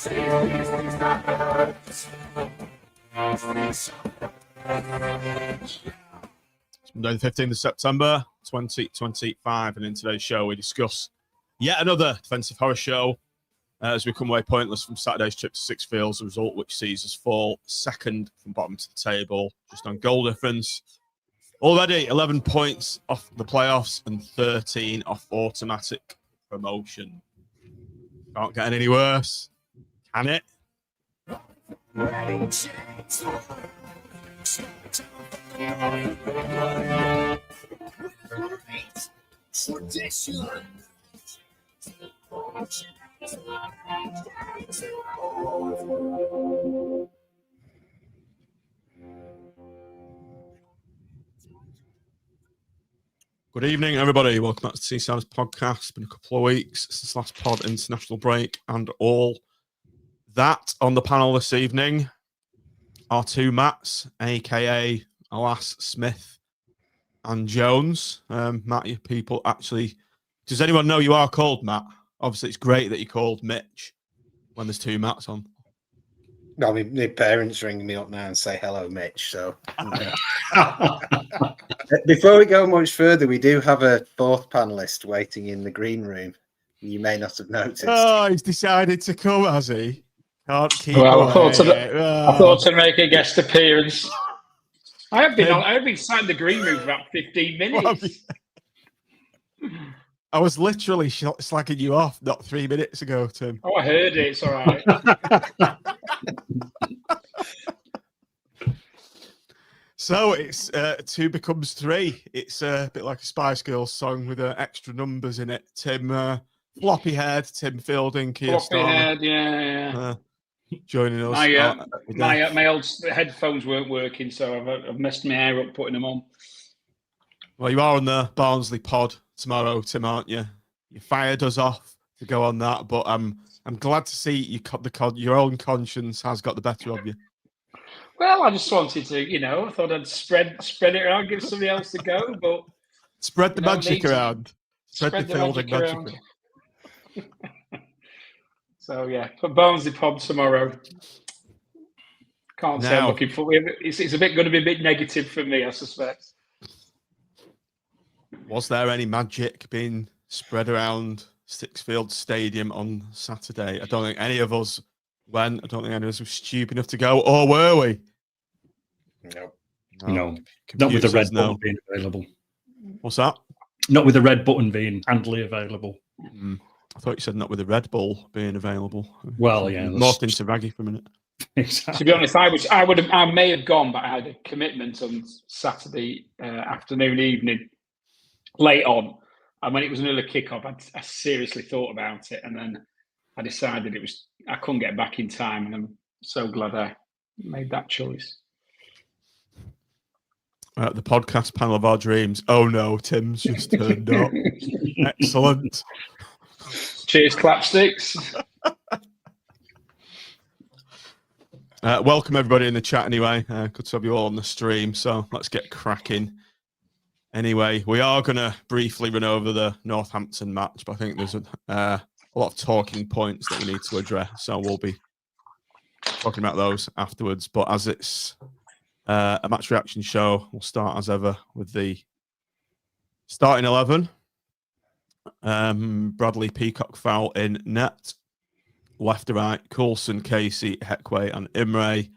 Monday the 15th of September 2025, and in today's show we discuss yet another defensive horror show as we come away pointless from Saturday's trip to Sixfield, a result which sees us fall second from bottom to the table, just on goal difference. Already 11 points off the playoffs and 13 off automatic promotion. Can't get any worse, can it? Good evening, everybody. Welcome back to Seaside's podcast. It's been a couple of weeks since last pod, international break, and all that. On the panel this evening are two Matts, aka Alas, Smith and Jones. Matt, you people actually... Does anyone know you are called Matt? Obviously, it's great that you're called Mitch when there's two Matts on. No, my parents ring me up now and say, hello, Mitch. So before we go much further, we do have a fourth panelist waiting in the green room. You may not have noticed. Oh, he's decided to come, has he? Can't keep well, away. I thought to make a guest appearance. I have been sat in the green room for about 15 minutes. I was literally slagging you off not 3 minutes ago, Tim. Oh, I heard it. It's all right. So it's two becomes three. It's a bit like a Spice Girls song with extra numbers in it. Tim, floppy head, Tim Fielding, Keir Floppy head, yeah. Joining us. My old headphones weren't working, so I've messed my hair up putting them on. Well, you are on the Barnsley pod tomorrow, Tim, aren't you? You fired us off to go on that, but I'm glad to see your own conscience has got the better of you. Well, I just wanted to, I thought I'd spread it around, give somebody else to go, but spread the magic around. Spread the Fielding magic around. So yeah, for Barnsley pod tomorrow. Can't say I'm looking for it. It's going to be a bit negative for me, I suspect. Was there any magic being spread around Sixfield Stadium on Saturday? I don't think any of us went. I don't think any of us were stupid enough to go, or were we? No. Not with the red button being available. What's that? Not with the red button being handily available. I thought you said not with the Red Bull being available. Well, yeah. Morphed into Raggy for a minute. Exactly. To be honest, I may have gone, but I had a commitment on Saturday afternoon, evening, late on. And when it was an early kickoff, I seriously thought about it, and then I decided I couldn't get back in time, and I'm so glad I made that choice. The podcast panel of our dreams. Oh no, Tim's just turned up. Excellent. Cheers, clapsticks. Welcome everybody in the chat anyway. Good to have you all on the stream. So let's get cracking. Anyway, we are going to briefly run over the Northampton match, but I think there's a lot of talking points that we need to address. So we'll be talking about those afterwards. But as it's a match reaction show, we'll start as ever with the starting 11. Bradley Peacock foul in net. Left to right, Coulson, Casey, Ihekwei and Imre.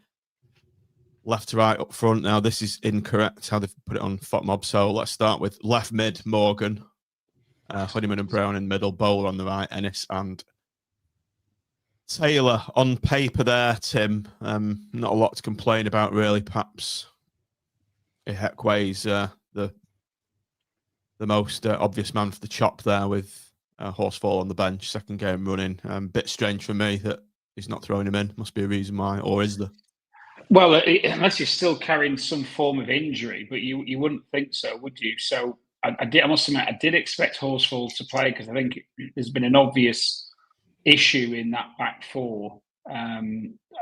Left to right up front. Now, this is incorrect how they've put it on FOTMob. So let's start with left mid, Morgan. Honeyman and Brown in middle, Bowler on the right, Ennis and Taylor. On paper there, Tim. Not a lot to complain about, really. Perhaps Ihekwei's the most obvious man for the chop there with Horsfall on the bench, second game running. Bit strange for me that he's not throwing him in. Must be a reason why, or is there? Well, unless you're still carrying some form of injury, but you wouldn't think so, would you? So I must admit, I did expect Horsfall to play because I think there's been an obvious issue in that back four,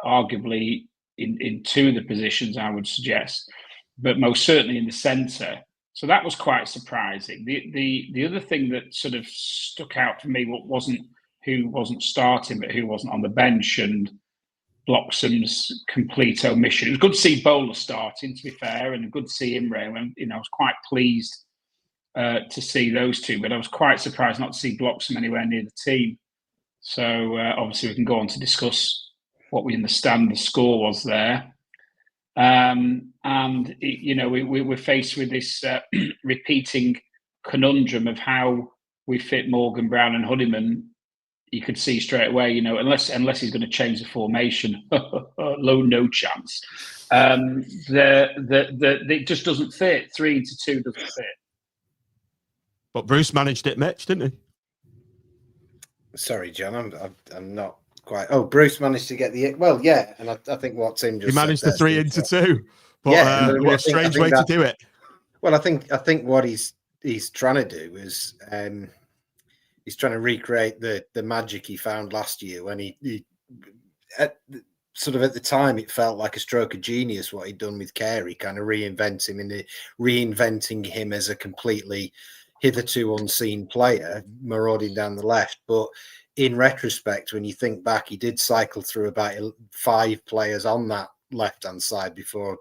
arguably in two of the positions, I would suggest, but most certainly in the centre. So that was quite surprising. The other thing that sort of stuck out for me wasn't who wasn't starting, but who wasn't on the bench, and Bloxham's complete omission. It was good to see Bowler starting, to be fair, and good to see Imre. And I was quite pleased to see those two, but I was quite surprised not to see Bloxham anywhere near the team. So obviously we can go on to discuss what we understand the score was there. We're faced with this repeating conundrum of how we fit Morgan, Brown and Honeyman. You could see straight away, unless he's going to change the formation, no chance. It just doesn't fit. 3 into 2 doesn't fit. But Bruce managed it, Mitch, didn't he? Sorry, John, I'm not quite. Oh, Bruce managed to get well, yeah, and I think what Tim just he managed said the 3 into 2. But yeah, what a strange way to do it. Well, I think what he's trying to do is he's trying to recreate the magic he found last year when he at the time it felt like a stroke of genius what he'd done with Carey, kind of reinventing him as a completely hitherto unseen player, marauding down the left. But in retrospect, when you think back, he did cycle through about 5 players on that left-hand side before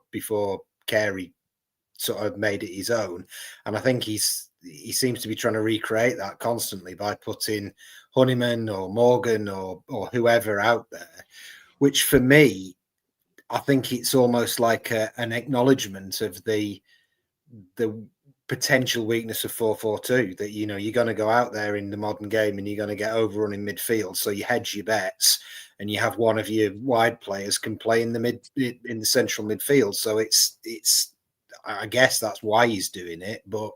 Carey sort of made it his own. And I think he seems to be trying to recreate that constantly by putting Honeyman or Morgan or whoever out there, which for me, I think it's almost like an acknowledgement of the potential weakness of 4-4-2, that you're going to go out there in the modern game and you're going to get overrun in midfield, so you hedge your bets and you have one of your wide players can play in the central midfield. So it's I guess that's why he's doing it, but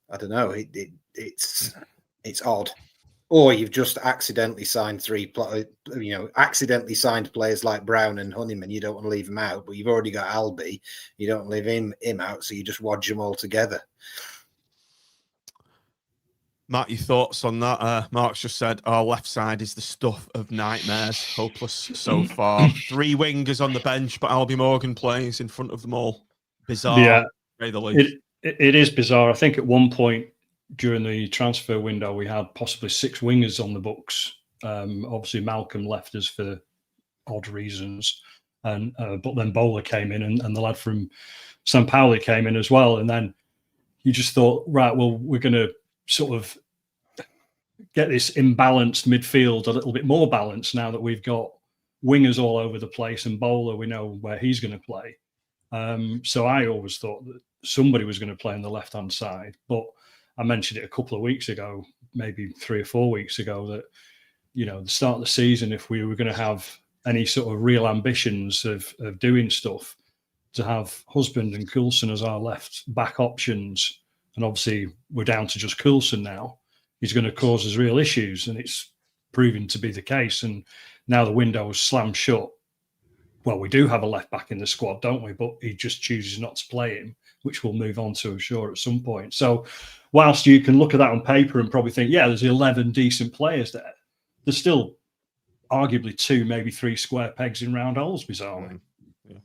I don't know, it's odd. Or you've just accidentally signed accidentally signed players like Brown and Honeyman. You don't want to leave them out, but you've already got Albie. You don't leave him out, so you just wodge them all together. Matt, your thoughts on that? Mark's just said our left side is the stuff of nightmares. Hopeless so far. 3 wingers on the bench, but Albie Morgan plays in front of them all. Bizarre. Yeah, it is bizarre. I think at one point during the transfer window, we had possibly 6 wingers on the books. Obviously, Malcolm left us for odd reasons, and but then Bowler came in, and the lad from St. Pauli came in as well. And then you just thought, right, well, we're going to sort of get this imbalanced midfield a little bit more balanced now that we've got wingers all over the place, and Bowler, we know where he's going to play. So I always thought that somebody was going to play on the left-hand side, but I mentioned it a couple of weeks ago, maybe 3 or 4 weeks ago, that, the start of the season, if we were going to have any sort of real ambitions of doing stuff, to have Husband and Coulson as our left back options, and obviously we're down to just Coulson now, is going to cause us real issues, and it's proven to be the case. And now the window is slammed shut. Well, we do have a left back in the squad, don't we? But he just chooses not to play him, which we'll move on to, I'm sure, at some point. So whilst you can look at that on paper and probably think, yeah, there's 11 decent players there, there's still arguably 2, maybe 3 square pegs in round holes, bizarrely. Yeah.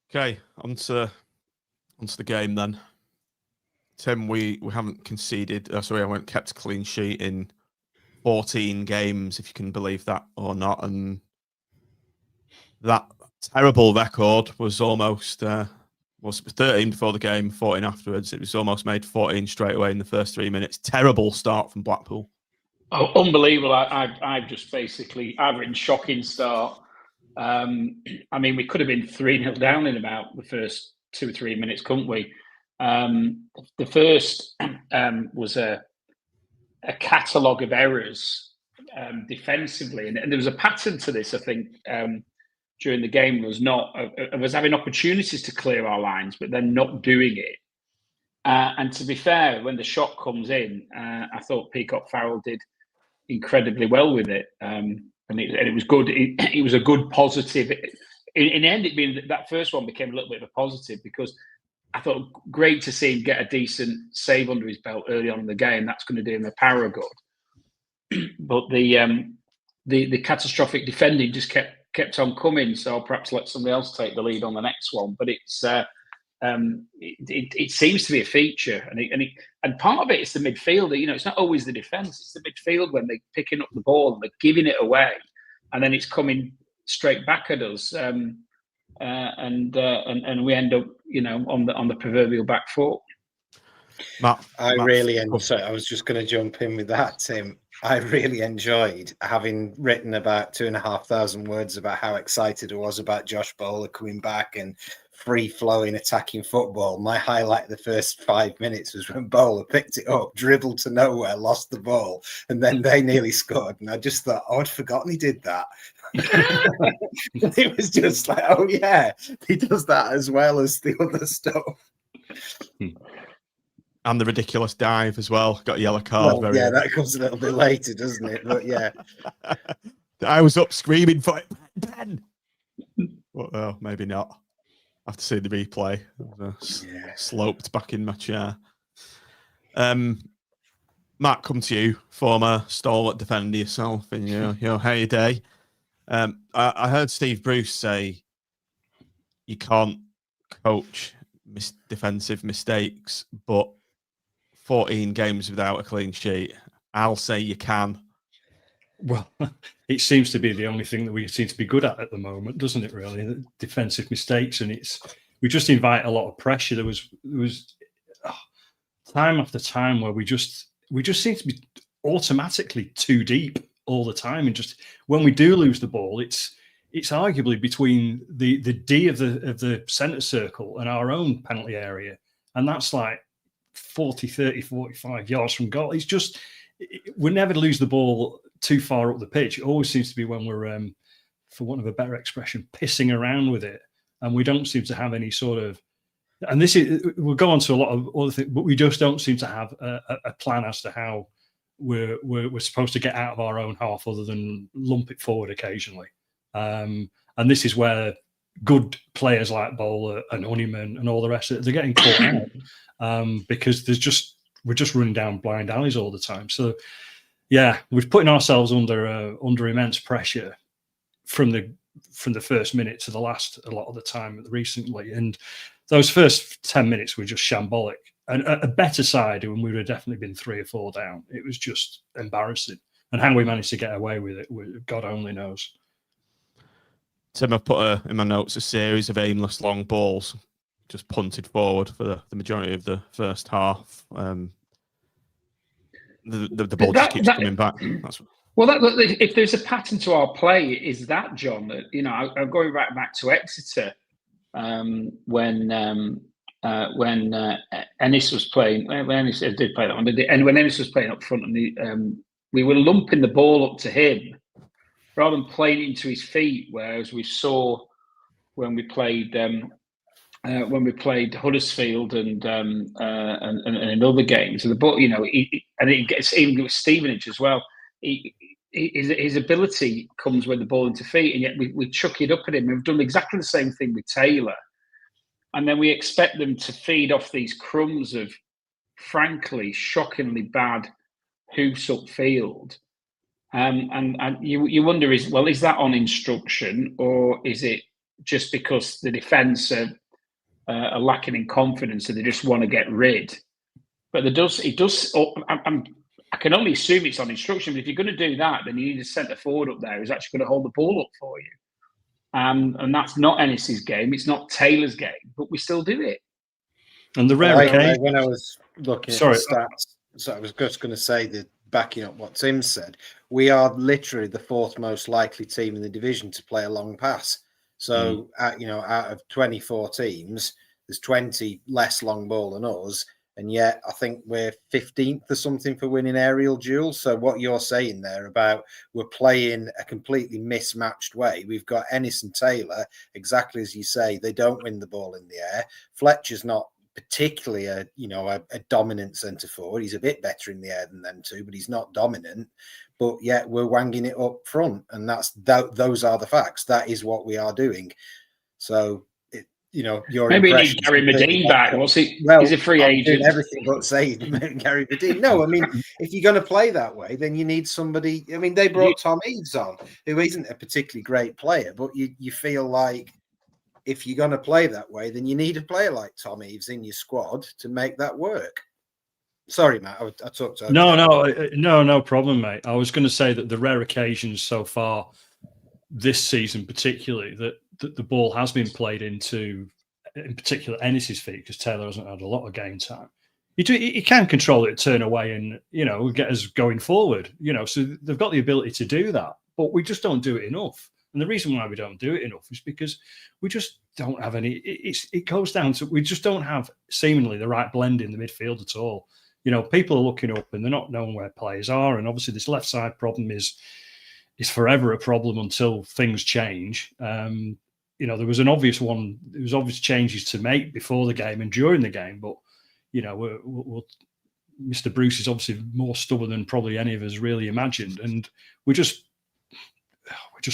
Okay, on to the game then. Tim, we haven't conceded, we haven't kept a clean sheet in 14 games, if you can believe that or not. And that terrible record was almost was 13 before the game, 14 afterwards. It was almost made 14 straight away in the first 3 minutes. Terrible start from Blackpool. Oh, unbelievable. I've just basically averaged shocking start. We could have been 3-0 down in about the first 2 or 3 minutes, couldn't we? The first was a catalogue of errors defensively, and there was a pattern to this, I think, during the game. Was having opportunities to clear our lines, but then not doing it. And to be fair, when the shot comes in, I thought Peacock Farrell did incredibly well with it, and it was good. It was a good positive. In the end, it being that first one became a little bit of a positive, because I thought great to see him get a decent save under his belt early on in the game. That's going to do him a power of good. But the catastrophic defending just kept on coming. So I'll perhaps let somebody else take the lead on the next one. But it's it seems to be a feature, and part of it is the midfield. It's not always the defence; it's the midfield when they're picking up the ball and they're giving it away, and then it's coming straight back at us, and we end up, on the proverbial back foot. Matt, I was just going to jump in with that, Tim. I really enjoyed having written about 2,500 words about how excited I was about Josh Bowler coming back and free-flowing attacking football. My highlight of the first 5 minutes was when Bowler picked it up, dribbled to nowhere, lost the ball, and then they nearly scored. And I just thought, I'd forgotten he did that. It was just like, oh yeah, he does that as well as the other stuff. And the ridiculous dive as well. Got a yellow card. Well, yeah, that comes a little bit later, doesn't it? But yeah. I was up screaming for it. Ben! Well, maybe not. I have to see the replay. Sloped back in my chair. Matt, come to you. Former stalwart defender yourself in your heyday. I heard Steve Bruce say you can't coach defensive mistakes, but 14 games without a clean sheet, I'll say you can. Well, it seems to be the only thing that we seem to be good at the moment, doesn't it? Really, the defensive mistakes, and we just invite a lot of pressure. There was time after time where we just seem to be automatically too deep all the time, and just when we do lose the ball, it's arguably between the D of the centre circle and our own penalty area, and that's like 40, 30, 45 yards from goal. It's just, we never lose the ball too far up the pitch. It always seems to be when we're, for want of a better expression, pissing around with it, and we don't seem to have any sort of, and we'll go on to a lot of other things, but we just don't seem to have a plan as to how we're supposed to get out of our own half other than lump it forward occasionally. And this is where good players like Bowler and Honeyman and all the rest of it, they're getting caught out. Because we're just running down blind alleys all the time. So, yeah, we're putting ourselves under immense pressure from the first minute to the last a lot of the time recently. And those first 10 minutes were just shambolic. And a better side, when we would have definitely been 3 or 4 down, it was just embarrassing. And how we managed to get away with it, God only knows. Tim, I put in my notes a series of aimless long balls, just punted forward for the majority of the first half. The ball just keeps coming back. If there's a pattern to our play, is that, John? That I'm going right back to Exeter when Ennis was playing. When Ennis did play that one, and when Ennis was playing up front, and we were lumping the ball up to him rather than playing into his feet, whereas we saw when we played Huddersfield and in other games, and the ball, and it gets even with Stevenage as well. His ability comes with the ball into feet, and yet we chuck it up at him. We've done exactly the same thing with Taylor, and then we expect them to feed off these crumbs of, frankly, shockingly bad hoops upfield. And you wonder, is that on instruction, or is it just because the defence are lacking in confidence and they just want to get rid? But it does. I can only assume it's on instruction. But if you're going to do that, then you need a centre forward up there who's actually going to hold the ball up for you. And that's not Ennis's game. It's not Taylor's game. But we still do it. And the rare occasion, when I was looking at the stats, so I was just going to say that, backing up what Tim said, we are literally the 4th most likely team in the division to play a long pass. So, out of 24 teams, there's 20 less long ball than us, and yet I think we're 15th or something for winning aerial duels. So what you're saying there about we're playing a completely mismatched way. We've got Ennis and Taylor, exactly as you say, they don't win the ball in the air. Fletcher's not particularly a dominant centre forward. He's a bit better in the air than them two, but he's not dominant. But yet we're wanging it up front, and those are the facts. That is what we are doing. So, your maybe we need Gary Medine back. He's a free agent. Everything but saying Gary Medine. No, I mean, if you're going to play that way, then you need somebody. I mean, they brought Tom Eaves on, who isn't a particularly great player, but you feel like if you're going to play that way, then you need a player like Tom Eaves in your squad to make that work. Sorry, Matt, I talked over. No problem, mate. I was going to say that the rare occasions so far this season, particularly, that the ball has been played into, in particular, Ennis's feet, because Taylor hasn't had a lot of game time. You can control it, turn away, and get us going forward. So they've got the ability to do that, but we just don't do it enough. And the reason why we don't do it enough is because we just don't have any. It goes down to we just don't have seemingly the right blend in the midfield at all. People are looking up and they're not knowing where players are, and obviously this left side problem is forever a problem until things change. There was an obvious one. There was obvious changes to make before the game and during the game, but Mr. Bruce is obviously more stubborn than probably any of us really imagined, and we're just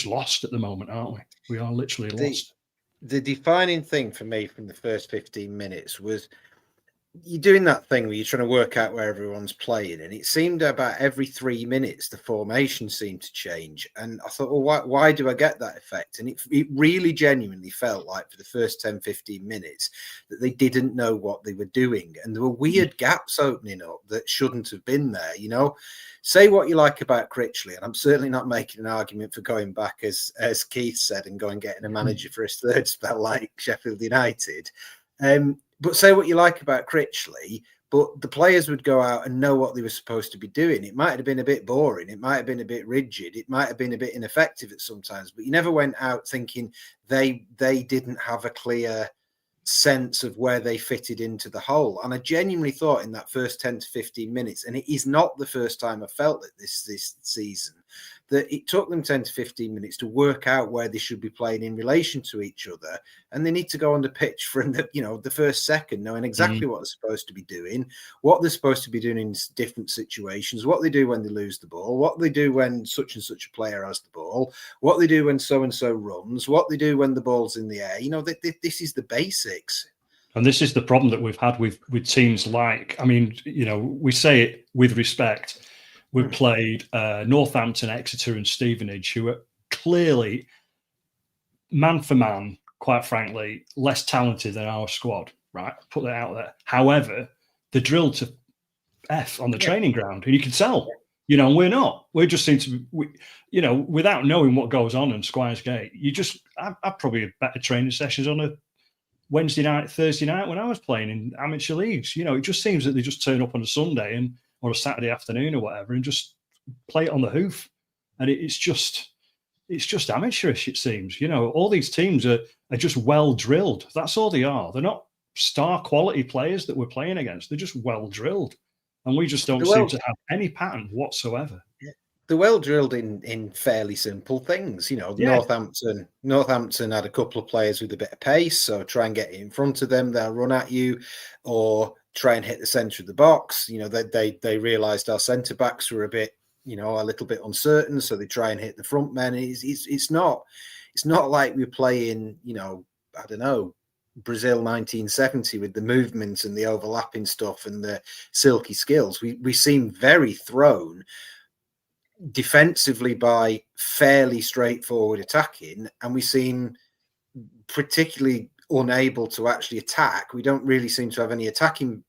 lost at the moment, aren't we? We are literally lost. The defining thing for me from the first 15 minutes was you're doing that thing where you're trying to work out where everyone's playing, and it seemed about every 3 minutes the formation seemed to change. And I thought, well, why do I get that effect? And it really genuinely felt like for the first 10, 15 minutes that they didn't know what they were doing. And there were weird gaps opening up that shouldn't have been there. Say what you like about Critchley, and I'm certainly not making an argument for going back, as Keith said, and going getting a manager for his third spell like Sheffield United. But say what you like about Critchley, but the players would go out and know what they were supposed to be doing. It might have been a bit boring. It might have been a bit rigid. It might have been a bit ineffective at sometimes, but you never went out thinking they didn't have a clear sense of where they fitted into the whole. And I genuinely thought in that first 10 to 15 minutes, and it is not the first time I felt it this season, that it took them 10 to 15 minutes to work out where they should be playing in relation to each other. And they need to go on the pitch from the first second, knowing exactly what they're supposed to be doing, what they're supposed to be doing in different situations, what they do when they lose the ball, what they do when such and such a player has the ball, what they do when so-and-so runs, what they do when the ball's in the air. This is the basics. And this is the problem that we've had with teams like, we say it with respect. We've played Northampton, Exeter and Stevenage, who are clearly, man for man, quite frankly, less talented than our squad, right? Put that out there. However, they're drilled to F on the training ground, and you can tell, and we're not. We just seem to be, without knowing what goes on in Squires Gate, I've probably had better training sessions on a Wednesday night, Thursday night when I was playing in amateur leagues. It just seems that they just turn up on a Sunday or a Saturday afternoon or whatever and just play it on the hoof. And it's just amateurish, it seems. All these teams are just well drilled. That's all they are. They're not star quality players that we're playing against. They're just well drilled. And we just don't seem to have any pattern whatsoever. They're well drilled in fairly simple things. Northampton had a couple of players with a bit of pace, so try and get it in front of them. They'll run at you, or try and hit the centre of the box. They realised our centre backs were a bit, a little bit uncertain, so they try and hit the front men. It's not like we're playing, I don't know, Brazil 1970 with the movement and the overlapping stuff and the silky skills. We seem very thrown defensively by fairly straightforward attacking, and we seem particularly unable to actually attack. We don't really seem to have any attacking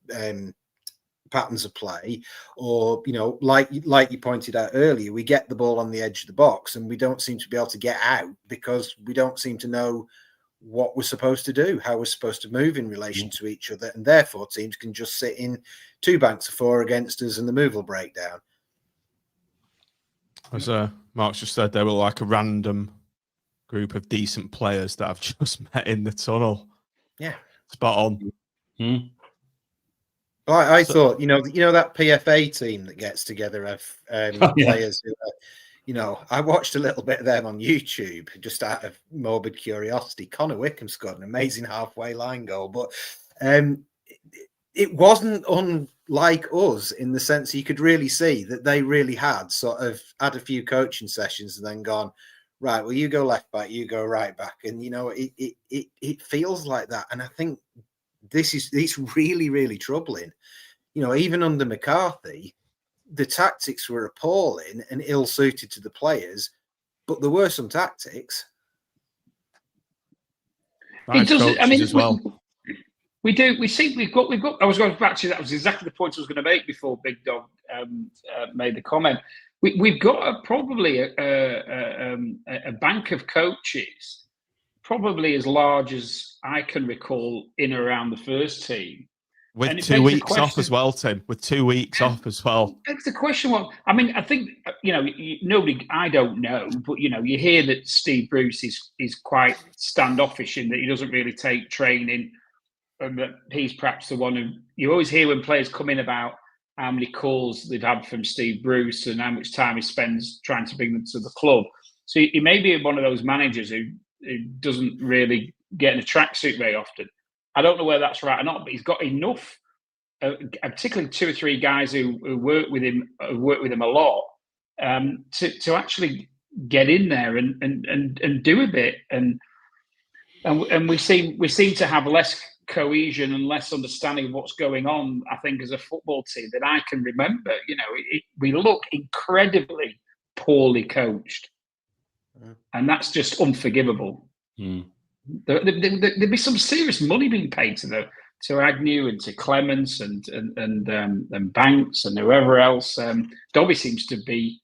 patterns of play, or like you pointed out earlier, we get the ball on the edge of the box and we don't seem to be able to get out because we don't seem to know what we're supposed to do, how we're supposed to move in relation to each other, and therefore teams can just sit in 2 banks of 4 against us and the move will break down. As Mark's just said, they were like a random group of decent players that I've just met in the tunnel. Yeah, spot on. I thought, that PFA team that gets together of players who I watched a little bit of them on YouTube just out of morbid curiosity. Connor Wickham scored an amazing halfway line goal, but it wasn't unlike us in the sense you could really see that they really had had a few coaching sessions and then gone, right, well, you go left back, you go right back. And, it feels like that. And I think it's really, really troubling. Even under McCarthy, the tactics were appalling and ill-suited to the players, but there were some tactics. It doesn't. I mean, as well. We do. We've got. I was going back to that. Was exactly the point I was going to make before Big Dog made the comment. We've got probably a bank of coaches, probably as large as I can recall in and around the first team. With 2 weeks off as well, Tim. With 2 weeks off as well. That's the question. Well, I mean, I think nobody. I don't know, but you hear that Steve Bruce is quite standoffish in that he doesn't really take training, and that he's perhaps the one who you always hear when players come in about how many calls they've had from Steve Bruce and how much time he spends trying to bring them to the club. So he may be one of those managers who doesn't really get in a tracksuit very often. I don't know whether that's right or not, but he's got enough, particularly 2 or 3 guys who work with him a lot, to actually get in there and do a bit. And we seem to have less cohesion and less understanding of what's going on, I think, as a football team than I can remember. We look incredibly poorly coached, and that's just unforgivable. There'd be some serious money being paid to Agnew and to Clements and Banks and whoever else. Dobby seems to be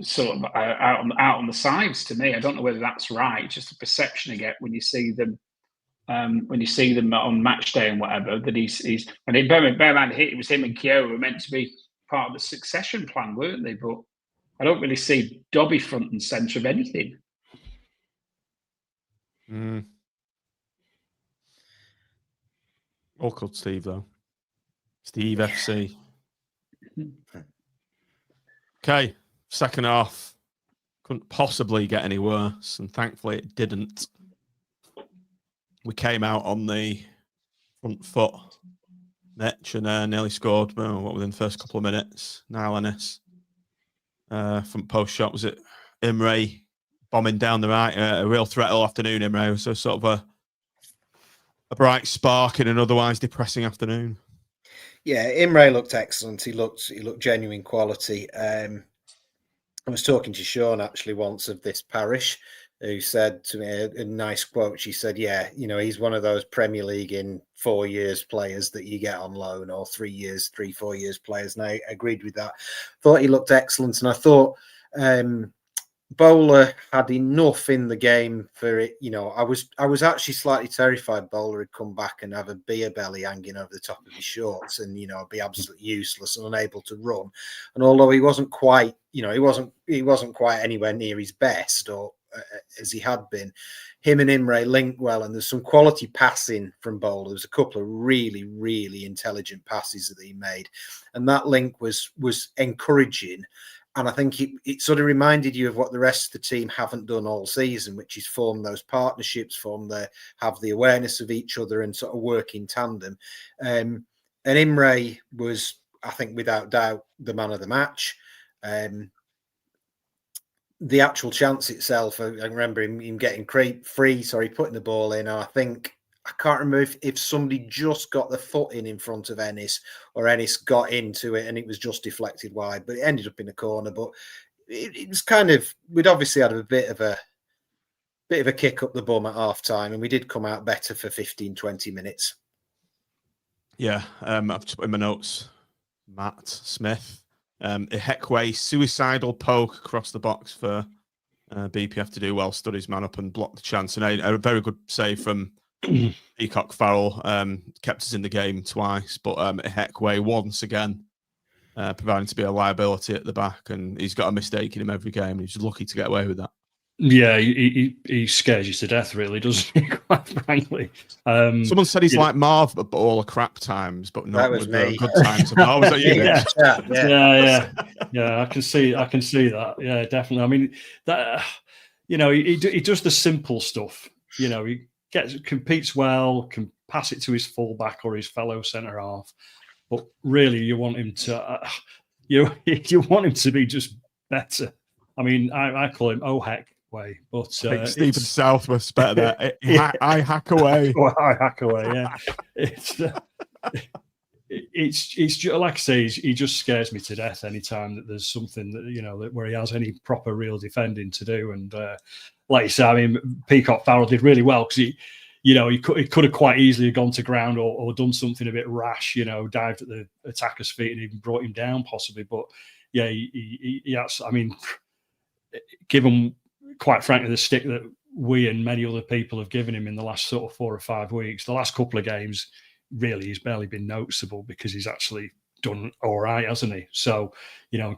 sort of out on the sides to me. I don't know whether that's right. It's just a perception you get when you see them. When you see them on match day and whatever, that he's and bear in mind, it was him and Keogh were meant to be part of the succession plan, weren't they? But I don't really see Dobby front and centre of anything. Awkward Steve, though. Steve FC. Okay, second half. Couldn't possibly get any worse, and thankfully it didn't. We came out on the front foot, Mitch, and nearly scored within the first couple of minutes. Niall Ennis. Front post shot, was it Imre bombing down the right? A real threat all afternoon, Imre. So sort of a bright spark in an otherwise depressing afternoon. Yeah, Imre looked excellent. He looked genuine quality. I was talking to Sean actually once of this parish, who said to me a nice quote. She said, yeah, he's one of those Premier League in 4 years players that you get on loan, or 3 years, 4 years players. And I agreed with that. Thought he looked excellent. And I thought Bowler had enough in the game for it. I was actually slightly terrified Bowler had come back and have a beer belly hanging over the top of his shorts and, be absolutely useless and unable to run. And although he wasn't quite, he wasn't quite anywhere near his best, or as he had been, him and Imre linked well, and there's some quality passing from Bowler. There's a couple of really, really intelligent passes that he made, and that link was encouraging. And I think it sort of reminded you of what the rest of the team haven't done all season, which is form those partnerships, have the awareness of each other and sort of work in tandem. And Imre was, I think, without doubt, the man of the match. The actual chance itself, I remember him getting putting the ball in. I can't remember if somebody just got the foot in front of Ennis, or Ennis got into it and it was just deflected wide, but it ended up in a corner. But it was kind of, we'd obviously had a bit of a kick up the bum at half time, and we did come out better for 15, 20 minutes. Yeah, I've just put in my notes, Matt Smith. Ihekwei, suicidal poke across the box for BPF to do well, stood his man up and blocked the chance. And a very good save from Peacock Farrell, kept us in the game twice. But Ihekwei, once again, proving to be a liability at the back. And he's got a mistake in him every game. And he's lucky to get away with that. Yeah, he scares you to death, really, doesn't he? Quite frankly. Someone said he's like Marv, but all the crap times, but not with the good times. Oh, was that you? Yeah. I can see that. Yeah, definitely. I mean, that he does the simple stuff. He competes well, can pass it to his fullback or his fellow centre half, but really, you want him to you want him to be just better. I mean, I call him Ihekwei. But Stephen South was better there. Ihekwei. Ihekwei, yeah. it's just, like I say, he just scares me to death anytime that there's something that where he has any proper real defending to do. And like you said, I mean, Peacock Farrell did really well because he could have quite easily gone to ground or done something a bit rash, dived at the attacker's feet and even brought him down possibly. But yeah, he has, I mean, given quite frankly the stick that we and many other people have given him in the last sort of 4 or 5 weeks, the last couple of games, really he's barely been noticeable because he's actually done all right, hasn't he? So,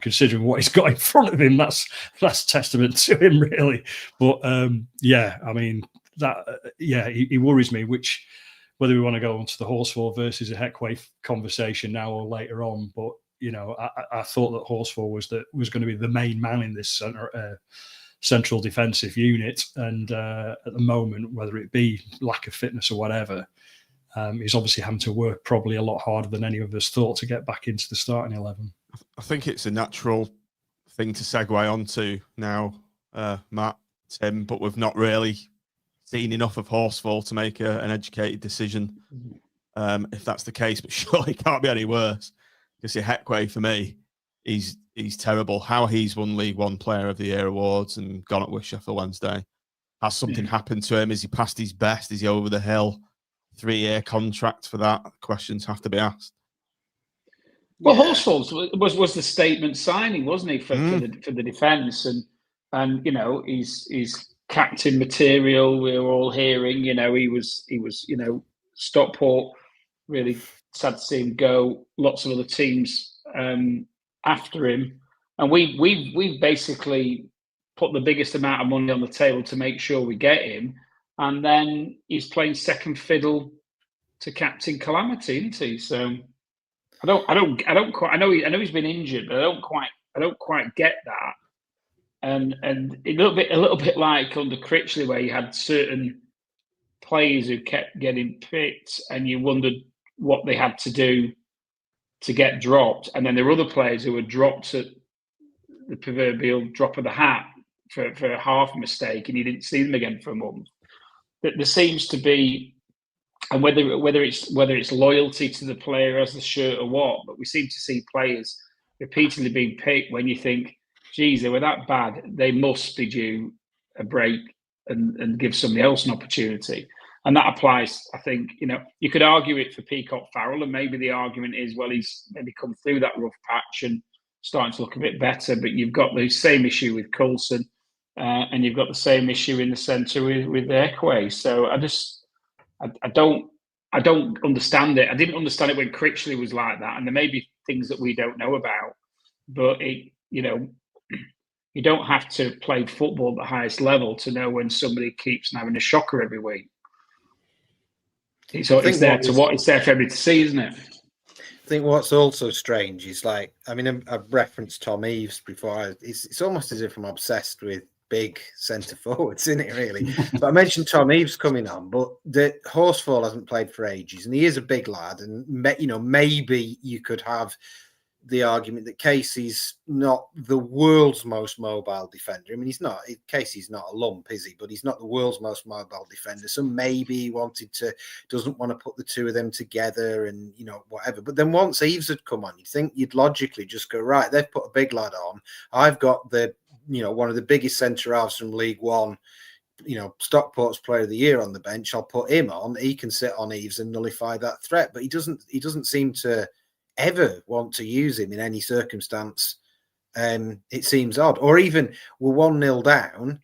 considering what he's got in front of him, that's testament to him, really. But yeah, I mean, he worries me, which whether we want to go on to the Horsfall versus Ihekwei conversation now or later on, but I thought that Horsfall was going to be the main man in this central defensive unit, and at the moment, whether it be lack of fitness or whatever, he's obviously having to work probably a lot harder than any of us thought to get back into the starting 11. I think it's a natural thing to segue onto now, Matt, Tim, but we've not really seen enough of Horsfall to make an educated decision, if that's the case. But surely it can't be any worse, because Ihekwei, for me, he's terrible. How he's won League One Player of the Year awards and gone at Sheffield Wednesday. Has something happened to him? Is he past his best? Is he over the hill? 3-year contract for that? Questions have to be asked. Well, Horsfall was the statement signing, wasn't he, for the defence, and he's captain material. We were all hearing, he was Stockport. Really sad to see him go. Lots of other teams after him, and we've basically put the biggest amount of money on the table to make sure we get him. And then he's playing second fiddle to Captain Calamity, isn't he? So I don't quite. I know he's been injured, but I don't quite get that. And a little bit like under Critchley, where you had certain players who kept getting picked, and you wondered what they had to do to get dropped, and then there were other players who were dropped at the proverbial drop of the hat for a half mistake, and you didn't see them again for a month. There seems to be, and whether it's loyalty to the player as the shirt or what, but we seem to see players repeatedly being picked when you think, geez, they were that bad, they must be due a break and give somebody else an opportunity. And that applies, I think, you could argue it for Peacock Farrell, and maybe the argument is, well, he's maybe come through that rough patch and starting to look a bit better, but you've got the same issue with Coulson. And you've got the same issue in the centre with Ihekwei. So I don't understand it. I didn't understand it when Critchley was like that, and there may be things that we don't know about. But you don't have to play football at the highest level to know when somebody keeps having a shocker every week. It's there for everybody to see, isn't it? I think what's also strange is, like, I mean, I've referenced Tom Eaves before. It's almost as if I'm obsessed with big centre forwards, isn't it, really? But I mentioned Tom Eaves coming on, but the Horsfall hasn't played for ages, and he is a big lad, and maybe you could have the argument that Casey's not the world's most mobile defender. I mean, Casey's not a lump, is he? But he's not the world's most mobile defender. So maybe he doesn't want to put the two of them together and, whatever. But then once Eaves had come on, you'd logically just go, right, they've put a big lad on. I've got one of the biggest centre halves from League One, Stockport's Player of the Year on the bench. I'll put him on. He can sit on Eaves and nullify that threat. But he doesn't seem to ever want to use him in any circumstance. It seems odd. Or even we're 1-0 down,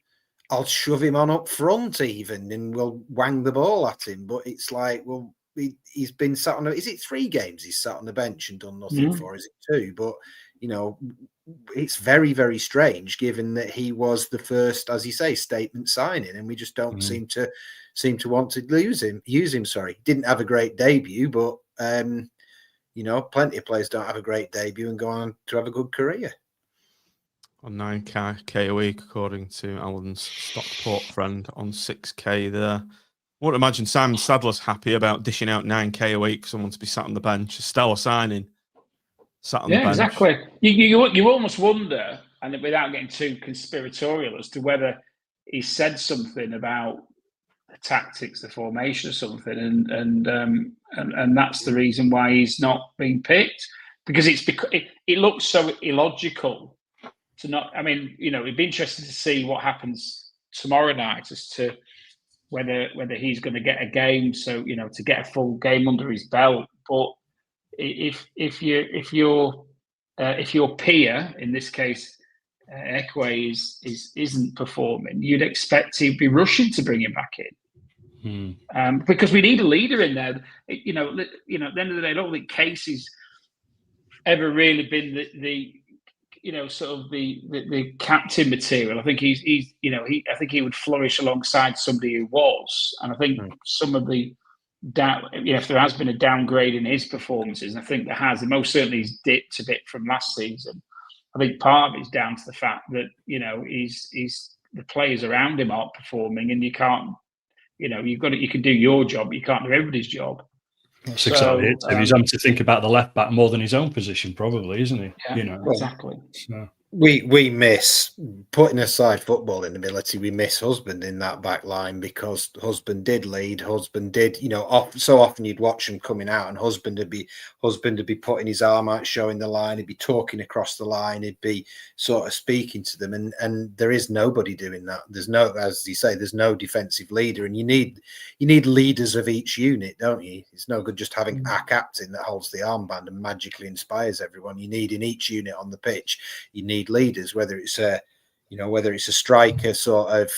I'll shove him on up front even, and we'll wang the ball at him. But it's like, well, he's been sat on. Is it 3 games he's sat on the bench and done nothing for? Is it 2? But it's very, very strange, given that he was the first, as you say, statement signing, and we just don't seem to want to use him. Sorry, didn't have a great debut, but plenty of players don't have a great debut and go on to have a good career. On 9k a week, according to Alan's Stockport friend, on 6k there. I wouldn't imagine Simon Sadler's happy about dishing out 9k a week for someone to be sat on the bench. A stellar signing. Sat on the bench. Exactly. You almost wonder, and without getting too conspiratorial, as to whether he said something about tactics, the formation, or something, and that's the reason why he's not being picked, because it looks so illogical to not. I mean, it'd be interesting to see what happens tomorrow night as to whether he's going to get a game, so to get a full game under his belt. But if your peer, in this case Ihekwei, isn't performing, you'd expect he'd be rushing to bring him back in, because we need a leader in there. At the end of the day, I don't think Casey's ever really been the sort of the captain material. I think I think he would flourish alongside somebody who was, and I think some of the if there has been a downgrade in his performances, and I think there has, and most certainly he's dipped a bit from last season. I think part of it's down to the fact that he's the players around him aren't performing, and you can't, you can do your job, but you can't do everybody's job. That's exactly it. He's having to think about the left back more than his own position, probably, isn't he? Yeah, exactly. So. We miss, putting aside footballing ability, we miss Husband in that back line, because Husband did lead. Husband did, so often you'd watch him coming out, and Husband would be putting his arm out, showing the line. He'd be talking across the line. He'd be sort of speaking to them, and there is nobody doing that. There's no, as you say, there's no defensive leader, and you need leaders of each unit, don't you? It's no good just having a captain that holds the armband and magically inspires everyone. You need in each unit on the pitch, you need leaders, whether it's a striker, sort of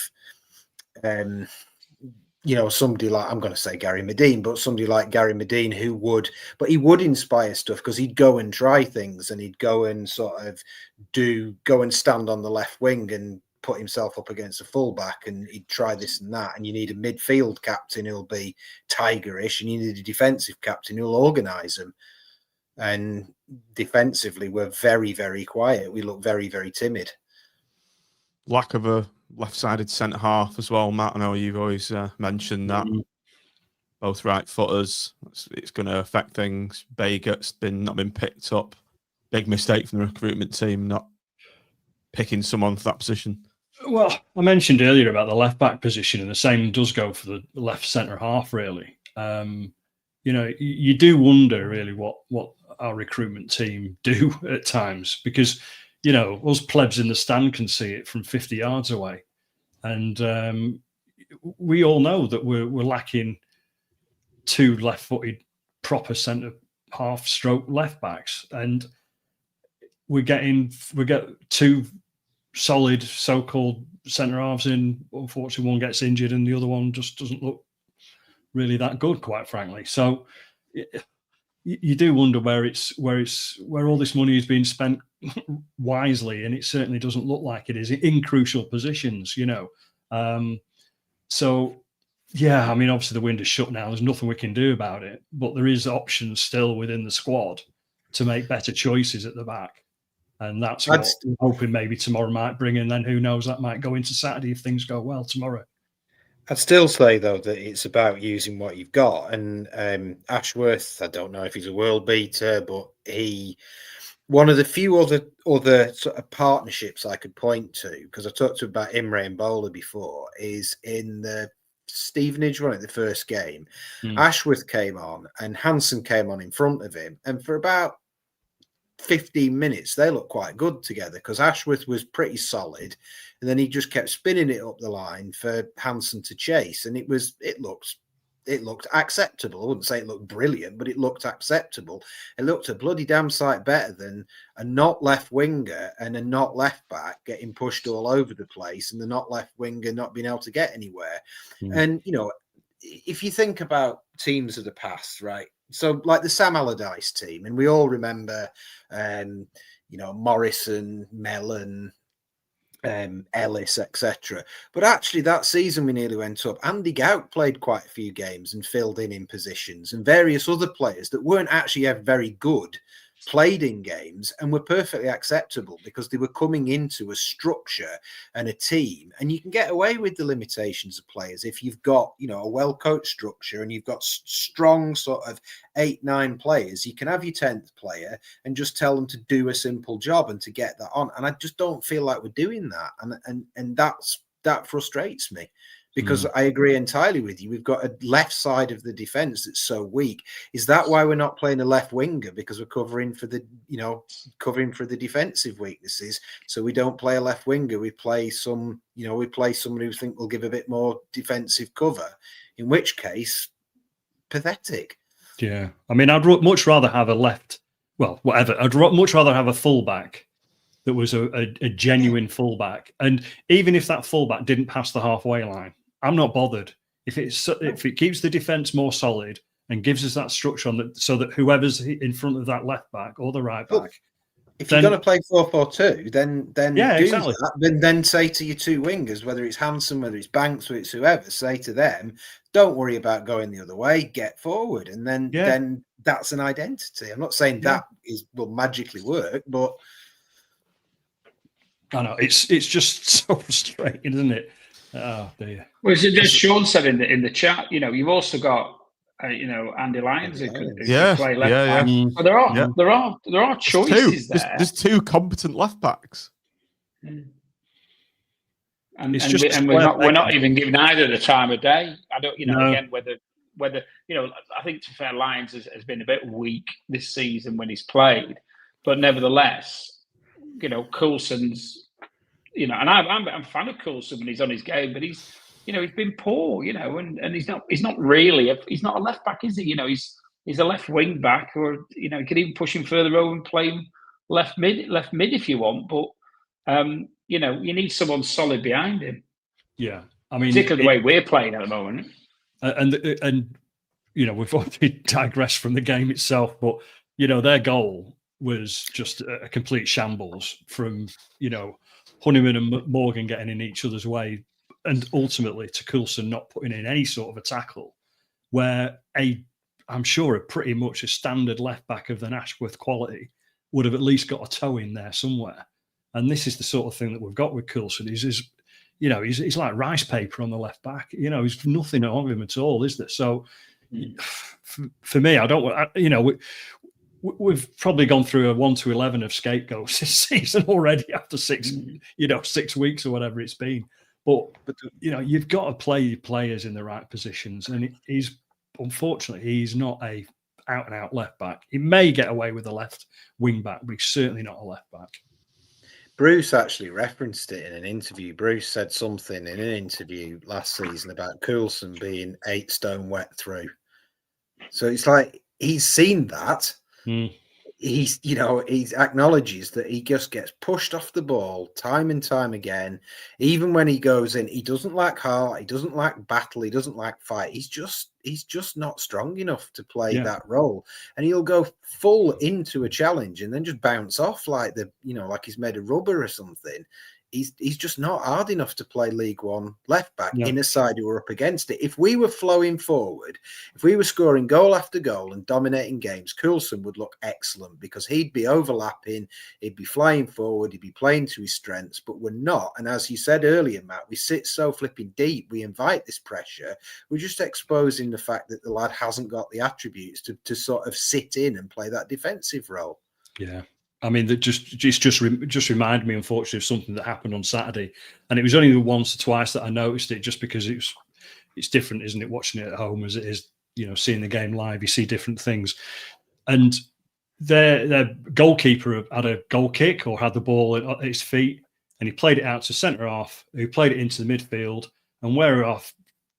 somebody like, I'm going to say Gary Medine, but somebody like Gary Medine he would inspire stuff, because he'd go and try things, and he'd go and sort of go and stand on the left wing and put himself up against a fullback, and he'd try this and that. And you need a midfield captain who'll be tigerish, and you need a defensive captain who'll organise them. And defensively, we're very, very quiet. We look very, very timid. Lack of a left-sided centre half as well, Matt. I know you've always mentioned that. Both right footers. It's going to affect things. Bagert's not been picked up. Big mistake from the recruitment team not picking someone for that position. Well, I mentioned earlier about the left-back position, and the same does go for the left centre half, really. You do wonder really what our recruitment team do at times, because us plebs in the stand can see it from 50 yards away, and we all know that we're lacking two left-footed proper centre half stroke left backs, and we get two solid so-called centre halves in. Unfortunately, one gets injured and the other one just doesn't look really that good, quite frankly. So you do wonder where all this money is being spent wisely, and it certainly doesn't look like it is in crucial positions, So yeah, I mean, obviously the window is shut now. There's nothing we can do about it, but there is options still within the squad to make better choices at the back, and that's what I'm hoping maybe tomorrow might bring. And then who knows, that might go into Saturday if things go well tomorrow. I'd still say, though, that it's about using what you've got. And Ashworth, I don't know if he's a world beater, but one of the few other sort of partnerships I could point to, because I talked about Imre and Bowler before, is in the Stevenage one at the first game. Ashworth came on and Hansen came on in front of him. And for about 15 minutes, they looked quite good together, because Ashworth was pretty solid, and then he just kept spinning it up the line for Hansen to chase, and it looked acceptable. I wouldn't say it looked brilliant, but it looked acceptable. It looked a bloody damn sight better than a not left winger and a not left back getting pushed all over the place, and the not left winger not being able to get anywhere. And if you think about teams of the past, right? So like the Sam Allardyce team, and we all remember, Morrison, Mellon, Ellis, etc. But actually that season we nearly went up. Andy Gout played quite a few games and filled in positions, and various other players that weren't actually very good played in games and were perfectly acceptable, because they were coming into a structure and a team. And you can get away with the limitations of players if you've got, a well-coached structure and you've got strong sort of 8-9 players. You can have your 10th player and just tell them to do a simple job and to get that on. And I just don't feel like we're doing that. And that frustrates me, because I agree entirely with you. We've got a left side of the defence that's so weak. Is that why we're not playing a left winger? Because we're covering for the defensive weaknesses. So we don't play a left winger. We play someone who think will give a bit more defensive cover. In which case, pathetic. Yeah, I mean, I'd much rather have a left. Well, whatever. I'd much rather have a fullback that was a genuine fullback, and even if that fullback didn't pass the halfway line, I'm not bothered. If it keeps the defence more solid and gives us that structure so that whoever's in front of that left back or the right back. If you're going to play 4-4-2, then exactly. that. Then say to your two wingers, whether it's Hansen, whether it's Banks, whether it's whoever, say to them, don't worry about going the other way, get forward. And then that's an identity. I'm not saying that will magically work, but I know it's just so frustrating, isn't it? Oh dear. Well, as Sean said in the chat, you've also got Andy Lyons who could play left back. So there are choices there. There's two competent left backs. And we're not even giving either the time of day. I don't, again, whether I think to be fair, Lyons has been a bit weak this season when he's played, but nevertheless, Coulson's, and I'm a fan of Coulson when he's on his game, but he's been poor, and he's not really he's not a left back, is he? He's a left wing back, or you could even push him further over and play him left mid if you want, but you need someone solid behind him. Yeah, I mean, particularly the way we're playing at the moment. And we've already digressed from the game itself, but their goal was just a complete shambles from Honeyman and Morgan getting in each other's way, and ultimately to Coulson not putting in any sort of a tackle, where I'm sure a pretty much a standard left back of the Ashworth quality would have at least got a toe in there somewhere. And this is the sort of thing that we've got with Coulson. He's like rice paper on the left back. He's nothing on him at all, is there? So for me, I don't. We've probably gone through a 1 to 11 of scapegoats this season already after 6 weeks or whatever it's been. But you've got to play your players in the right positions, and unfortunately he's not a out and out left back. He may get away with a left wing back, but he's certainly not a left back. Bruce actually referenced it in an interview. Bruce said something in an interview last season about Coulson being 8 stone wet through. So it's like he's seen that. He acknowledges that he just gets pushed off the ball time and time again. Even when he goes in, he doesn't like heart, he doesn't like battle, he doesn't like fight. He's just not strong enough to play that role. And he'll go full into a challenge and then just bounce off like he's made of rubber or something. He's just not hard enough to play League One left back in a side who are up against it. If we were flowing forward, if we were scoring goal after goal and dominating games, Coulson would look excellent because he'd be overlapping, he'd be flying forward, he'd be playing to his strengths, but we're not. And as you said earlier, Matt, we sit so flipping deep, we invite this pressure. We're just exposing the fact that the lad hasn't got the attributes to sort of sit in and play that defensive role. Yeah. I mean, that just reminded me, unfortunately, of something that happened on Saturday, and it was only once or twice that I noticed it. Just because it's different, isn't it? Watching it at home as it is, seeing the game live, you see different things. And their goalkeeper had a goal kick or had the ball at his feet, and he played it out to centre half, who played it into the midfield, and we're off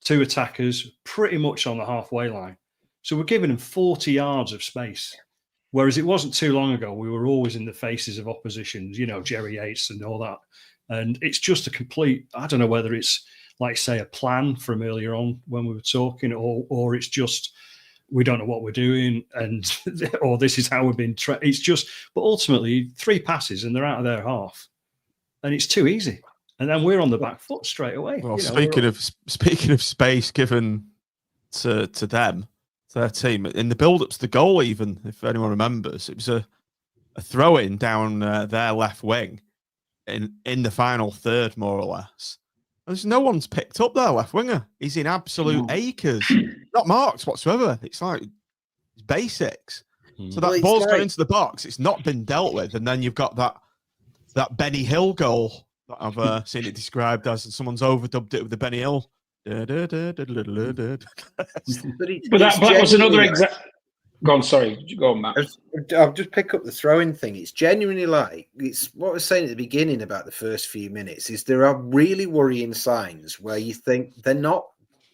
2 attackers pretty much on the halfway line. So we're giving him 40 yards of space. Whereas it wasn't too long ago, we were always in the faces of oppositions, Jerry Yates and all that. And it's just a complete, I don't know whether it's, like say, a plan from earlier on when we were talking, or it's just, we don't know what we're doing, and or this is how we've been trained. It's just, but ultimately 3 passes and they're out of their half. And it's too easy. And then we're on the back foot straight away. Well, speaking of space given to them, their team in the build-up to the goal, even if anyone remembers, it was a throw-in down their left wing in the final third, more or less. There's no one's picked up their left winger. He's in absolute acres, not marked whatsoever. It's like it's basics. So that ball's gone into the box. It's not been dealt with, and then you've got that Benny Hill goal that I've seen it described as, and someone's overdubbed it with the Benny Hill But It's that was another genuinely example. Go on, sorry. Go on, Matt. I'll just pick up the throwing thing. It's genuinely like, it's what I was saying at the beginning about the first few minutes, is there are really worrying signs where you think they're not,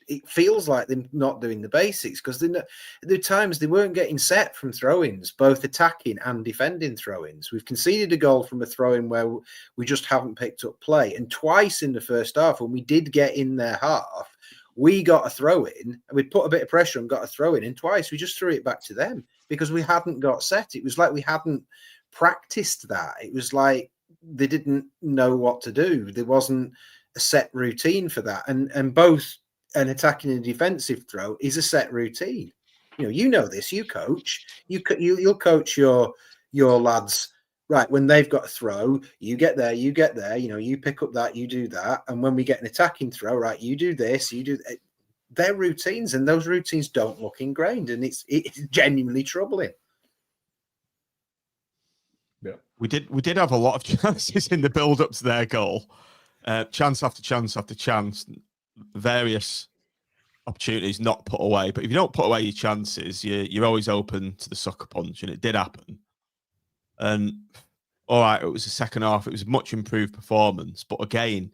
it feels like they're not doing the basics, because there are times they weren't getting set from throw-ins, both attacking and defending throw-ins. We've conceded a goal from a throw-in where we just haven't picked up play. And twice in the first half, when we did get in their half, we got a throw-in, and we put a bit of pressure and got a throw-in, and twice we just threw it back to them because we hadn't got set. It was like we hadn't practiced that. It was like they didn't know what to do. There wasn't a set routine for that. And both an attacking and defensive throw is a set routine. You know this. You coach. You'll coach your lads. Right, when they've got a throw, you get there, you pick up that, you do that. And when we get an attacking throw, right, you do this, you do that. They're routines, and those routines don't look ingrained, and it's genuinely troubling. Yeah, we did have a lot of chances in the build-up to their goal. Chance after chance after chance, various opportunities not put away. But if you don't put away your chances, you're always open to the sucker punch, and it did happen. And all right, it was the second half. It was a much improved performance, but again,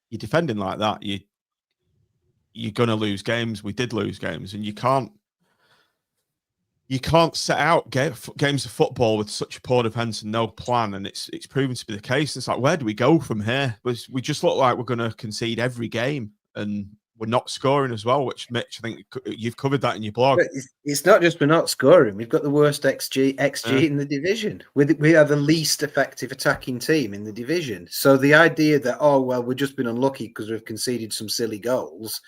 you're defending like that, you're going to lose games. We did lose games, and you can't set out games of football with such a poor defense and no plan. And it's proven to be the case. It's like, where do we go from here? We just look like we're going to concede every game, and we're not scoring as well, which, Mitch, I think you've covered that in your blog. But it's not just we're not scoring. We've got the worst XG in the division. We are the least effective attacking team in the division. So the idea that, we've just been unlucky because we've conceded some silly goals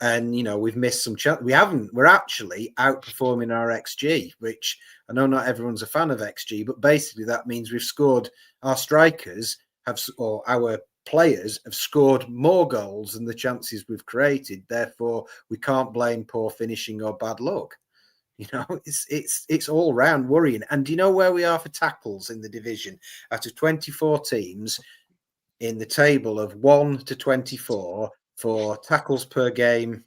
and, we've missed some chance. We haven't. We're actually outperforming our XG, which I know not everyone's a fan of XG, but basically that means we've scored, our strikers or our players have scored more goals than the chances we've created. Therefore, we can't blame poor finishing or bad luck. It's all round worrying. And do you know where we are for tackles in the division? Out of 24 teams in the table of 1 to 24 for tackles per game,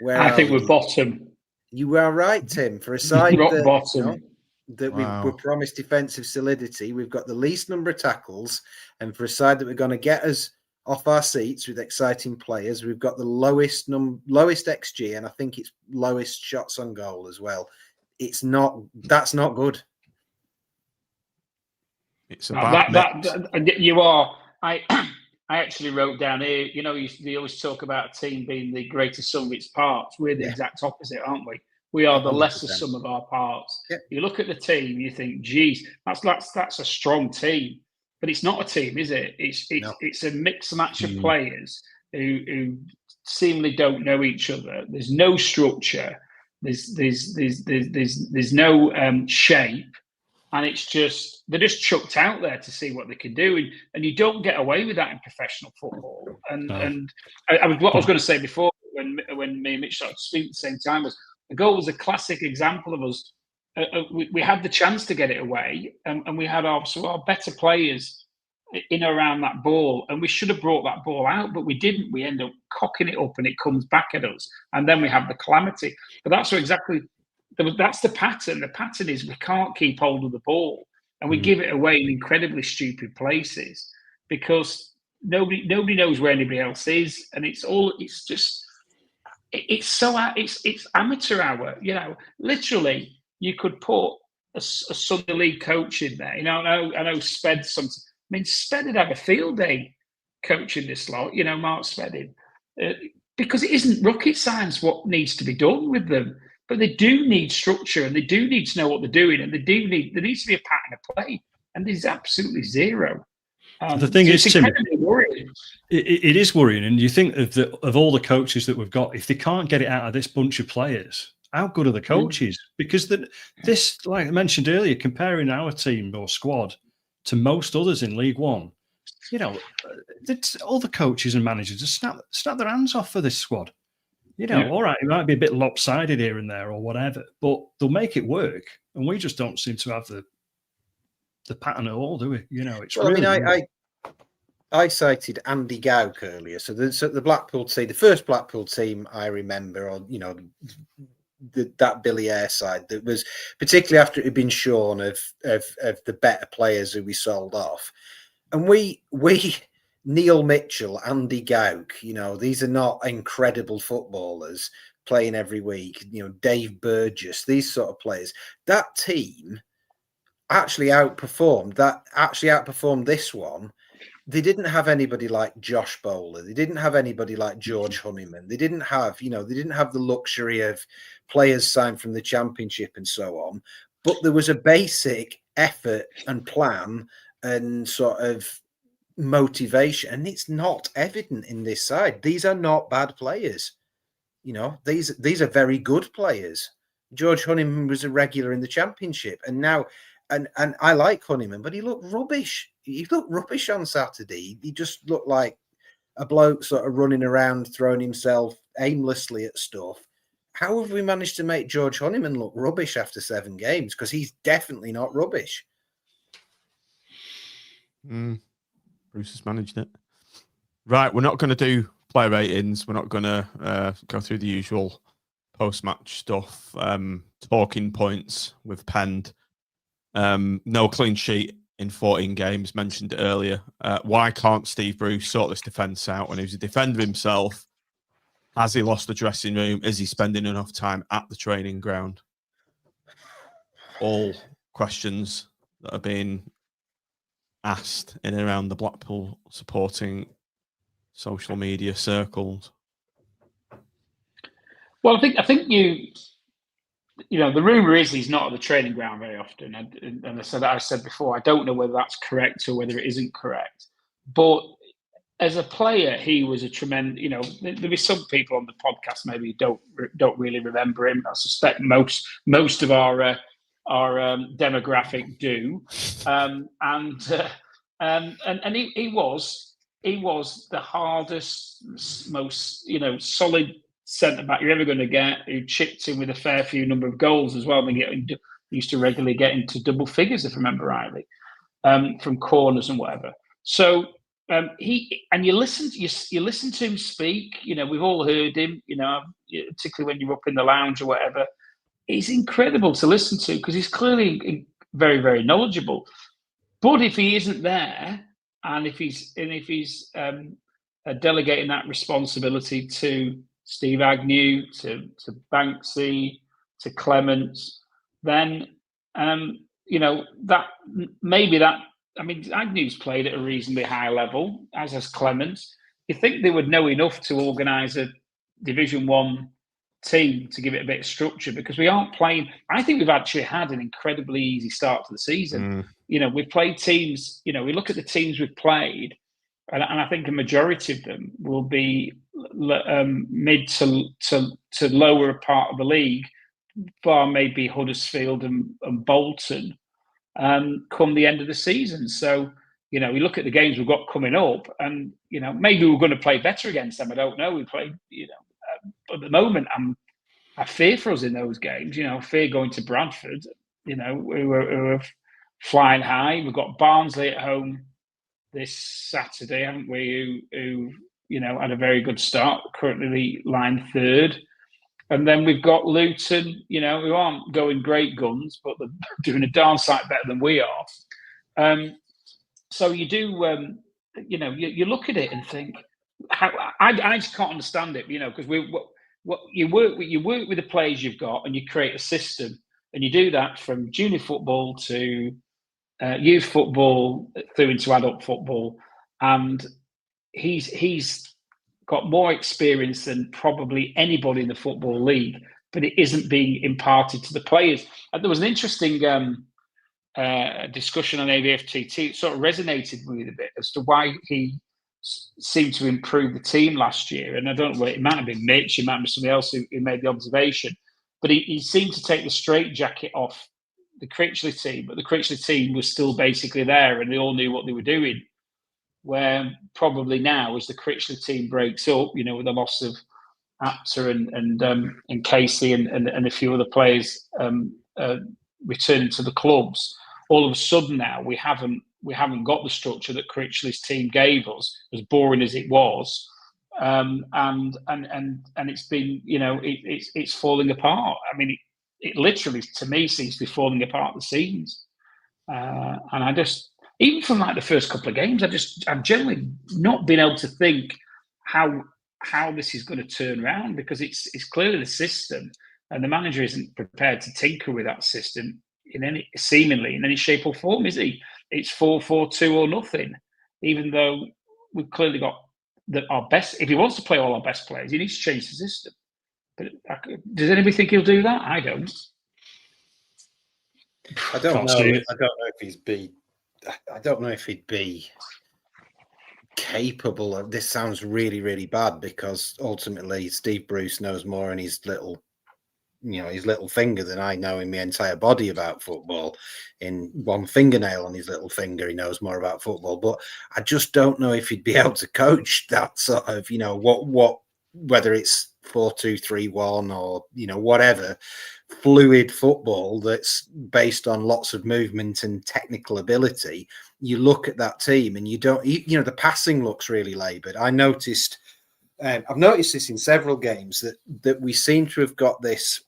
I think we're bottom. You are right, Tim. For a side that, bottom. We're promised defensive solidity, we've got the least number of tackles, and for a side that we're going to get us off our seats with exciting players, we've got the lowest XG, and I think it's lowest shots on goal as well. That's not good. It's a bad mix. You are. I actually wrote down here. You always talk about a team being the greatest sum of its parts. We're the exact opposite, aren't we? We are the 100%. Lesser sum of our parts. Yep. You look at the team, you think, geez, that's a strong team. But it's not a team, is it? It's a mixed match of players who seemingly don't know each other. There's no structure. There's no shape. And it's just, they're just chucked out there to see what they can do. And you don't get away with that in professional football. And what I was going to say before, when me and Mitch started to speak at the same time, was the goal was a classic example of us. We had the chance to get it away, and we had our better players in around that ball, and we should have brought that ball out, but we didn't. We end up cocking it up, and it comes back at us, and then we have the calamity. But that's the pattern. The pattern is we can't keep hold of the ball, and we give it away in incredibly stupid places because nobody knows where anybody else is, and it's amateur hour. Literally, you could put a Sunday League coach in there. I know Sped. Sped would have a field day coaching this lot. Mark Spedding, because it isn't rocket science what needs to be done with them. But they do need structure, and they do need to know what they're doing, and there needs to be a pattern of play, and there's absolutely zero. The thing is, Tim, it is worrying, and you think of all the coaches that we've got, if they can't get it out of this bunch of players, how good are the coaches? Because this, like I mentioned earlier, comparing our team or squad to most others in League One, all the coaches and managers just snap their hands off for this squad. All right, it might be a bit lopsided here and there or whatever, but they'll make it work, and we just don't seem to have the pattern at all, do we? It's I cited Andy Gowk earlier. So the Blackpool team, the first Blackpool team I remember, or that Billy Ayre side, that was particularly after it had been shorn of the better players who we sold off, and we Neil Mitchell, Andy Gowk, these are not incredible footballers playing every week. Dave Burgess, these sort of players. That team actually outperformed this one. They didn't have anybody like Josh Bowler. They didn't have anybody like George Honeyman. They didn't have the luxury of players signed from the Championship and so on. But there was a basic effort and plan and sort of motivation, and it's not evident in this side. These are not bad players. These are very good players. George Honeyman was a regular in the Championship, and now, and I like Honeyman, but he looked rubbish. He looked rubbish on Saturday. He just looked like a bloke sort of running around, throwing himself aimlessly at stuff. How have we managed to make George Honeyman look rubbish after 7 games? Because he's definitely not rubbish. Bruce has managed it. Right, we're not going to do player ratings. We're not going to go through the usual post-match stuff. Talking points we've penned. No clean sheet in 14 games, mentioned earlier. Why can't Steve Bruce sort this defence out when he was a defender himself? Has he lost the dressing room? Is he spending enough time at the training ground? All questions that are being asked in and around the Blackpool supporting social media circles. Well, I think the rumour is he's not at the training ground very often, and I said before, I don't know whether that's correct or whether it isn't correct. But as a player, he was a tremendous. There be some people on the podcast maybe don't really remember him. I suspect most of our demographic do, and he was the hardest, most solid centre back you're ever going to get, who chipped in with a fair few number of goals as well. And used to regularly get into double figures, if I remember rightly, from corners and whatever. So you listen to him speak. We've all heard him. Particularly when you're up in the lounge or whatever. He's incredible to listen to because he's clearly very, very knowledgeable. But if he isn't there, and if he's delegating that responsibility to Steve Agnew, to Banksy, to Clements, then Agnew's played at a reasonably high level, as has Clements. You think they would know enough to organise a Division 1 team to give it a bit of structure, because we aren't playing. I think we've actually had an incredibly easy start to the season. We've played teams. We look at the teams we've played, and I think a majority of them will be mid to lower part of the league, bar maybe Huddersfield and Bolton, come the end of the season. So we look at the games we've got coming up, and maybe we're going to play better against them. I don't know. We played, but at the moment, I fear for us in those games. I fear going to Bradford. We were flying high. We've got Barnsley at home this Saturday, haven't we? Who had a very good start, currently line third. And then we've got Luton, who aren't going great guns, but they're doing a darn sight better than we are. So you do, you look at it and think, I just can't understand it, because you work with the players you've got, and you create a system, and you do that from junior football to youth football through into adult football, and he's got more experience than probably anybody in the Football League, but it isn't being imparted to the players. And there was an interesting discussion on AVFTT. It sort of resonated with me a bit as to why he seemed to improve the team last year. And I don't know, it might have been Mitch, it might have been somebody else who made the observation, but he seemed to take the straitjacket off the Critchley team, but the Critchley team was still basically there and they all knew what they were doing. Where probably now, as the Critchley team breaks up, with the loss of Apter and Casey and a few other players returning to the clubs, all of a sudden now we haven't we haven't got the structure that Critchley's team gave us, as boring as it was. And it's been, it's falling apart. I mean, it literally, to me, seems to be falling apart at the seams. And I just, even from like the first couple of games, I've generally not been able to think how this is going to turn around, because it's clearly the system, and the manager isn't prepared to tinker with that system in any shape or form, is he? It's 4-4-2 or nothing, even though we've clearly got our best. If he wants to play all our best players, he needs to change the system. But does anybody think he'll do that? I don't. I don't know. I don't know if he'd be capable of this. Sounds really, really bad, because ultimately Steve Bruce knows more in his little finger than I know in my entire body about football. In one fingernail on his little finger, he knows more about football. But I just don't know if he'd be able to coach that sort of, whether it's 4-2-3-1 or whatever, fluid football that's based on lots of movement and technical ability. You look at that team and the passing looks really laboured. I've noticed this in several games that we seem to have got this.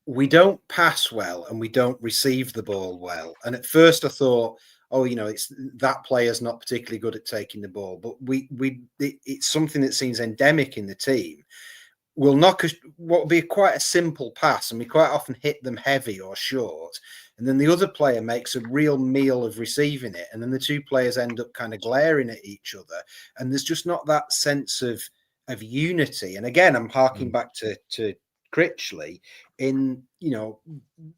We don't pass well and we don't receive the ball well. And at first I thought, it's that player's not particularly good at taking the ball, but it's something that seems endemic in the team. We'll knock what will be quite a simple pass, and we quite often hit them heavy or short, and then the other player makes a real meal of receiving it, and then the two players end up kind of glaring at each other, and there's just not that sense of unity. And again, I'm harking back to Critchley.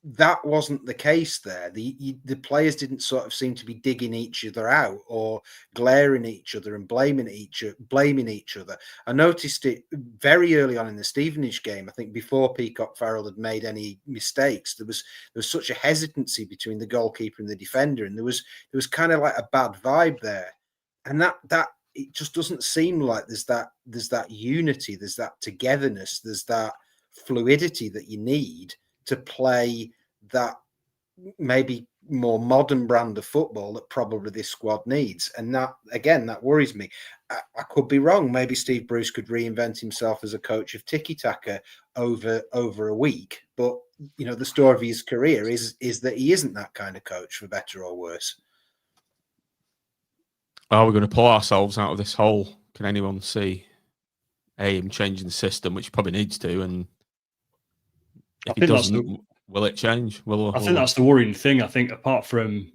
That wasn't the case there. The players didn't sort of seem to be digging each other out or glaring at each other and blaming each other. I noticed it very early on in the Stevenage game. I think before Peacock Farrell had made any mistakes, there was such a hesitancy between the goalkeeper and the defender, and there was kind of like a bad vibe there. And that it just doesn't seem like there's that unity, there's that togetherness, there's that fluidity that you need to play that maybe more modern brand of football that probably this squad needs. And that worries me. I could be wrong. Maybe Steve Bruce could reinvent himself as a coach of tiki-taka over a week. But, the story of his career is that he isn't that kind of coach, for better or worse. Are we going to pull ourselves out of this hole? Can anyone see him changing the system, which he probably needs to? And if he doesn't, will it change? I think that's the worrying thing. I think apart from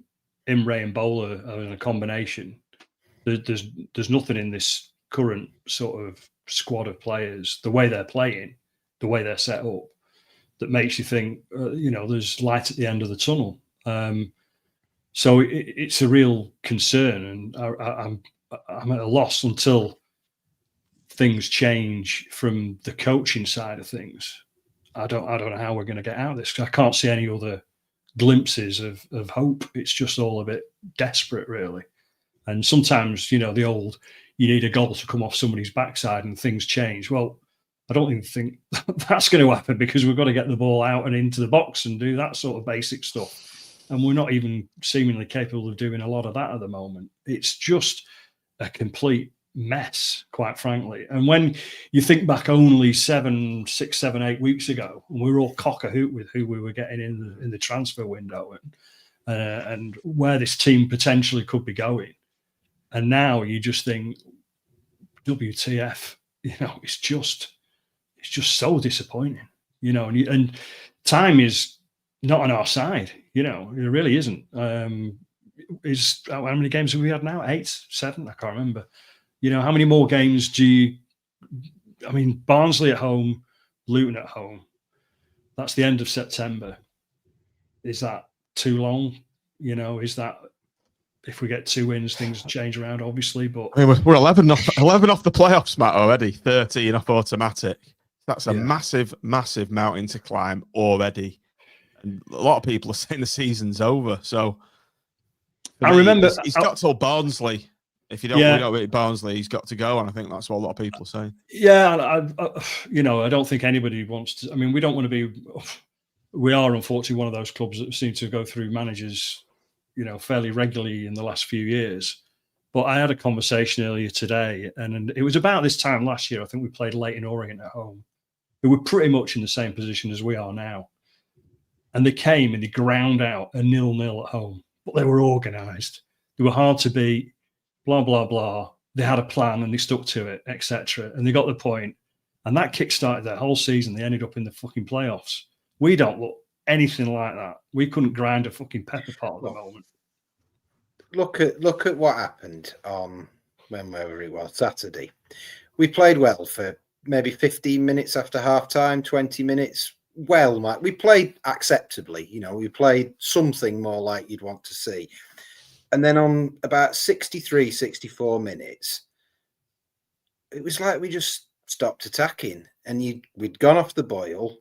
Imre and Bowler as a combination, there's nothing in this current sort of squad of players, the way they're playing, the way they're set up, that makes you think, there's light at the end of the tunnel. So it's a real concern, and I'm at a loss until things change from the coaching side of things. I don't know how we're going to get out of this. I can't see any other glimpses of hope. It's just all a bit desperate, really. And sometimes, the old, you need a goal to come off somebody's backside and things change. Well, I don't even think that's going to happen, because we've got to get the ball out and into the box and do that sort of basic stuff. And we're not even seemingly capable of doing a lot of that at the moment. It's just a complete mess, quite frankly. And when you think back only 6, 7, 8 weeks ago, and we were all cock-a-hoot with who we were getting in the transfer window and where this team potentially could be going, and now you just think, WTF? It's just so disappointing. And time is not on our side. It really isn't. How many games have we had now? 8, 7? I can't remember. How many more games Barnsley at home, Luton at home. That's the end of September. Is that too long? Is that, if we get 2 wins, things change around, obviously. But we're 11 off the playoffs, Matt, already. 13 off automatic. That's a massive, massive mountain to climb already. And a lot of people are saying the season's over. So I remember he's got till Barnsley. If you don't beat Barnsley, he's got to go. And I think that's what a lot of people are saying. Yeah, I don't think anybody wants to. We don't want to be. We are unfortunately one of those clubs that seem to go through managers fairly regularly in the last few years. But I had a conversation earlier today, and it was about this time last year. I think we played Leyton Orient at home, who were pretty much in the same position as we are now. And they came and they ground out a 0-0 at home, but they were organised. They were hard to beat, blah, blah, blah. They had a plan and they stuck to it, etc. And they got the point. And that kick-started their whole season. They ended up in the fucking playoffs. We don't look anything like that. We couldn't grind a fucking pepper pot at the moment. Look at what happened on whenever it was, Saturday. We played well for maybe 15 minutes after half-time, 20 minutes. Well, Mike, we played acceptably. We played something more like you'd want to see. And then on about 63, 64 minutes, it was like we just stopped attacking. And we'd gone off the boil.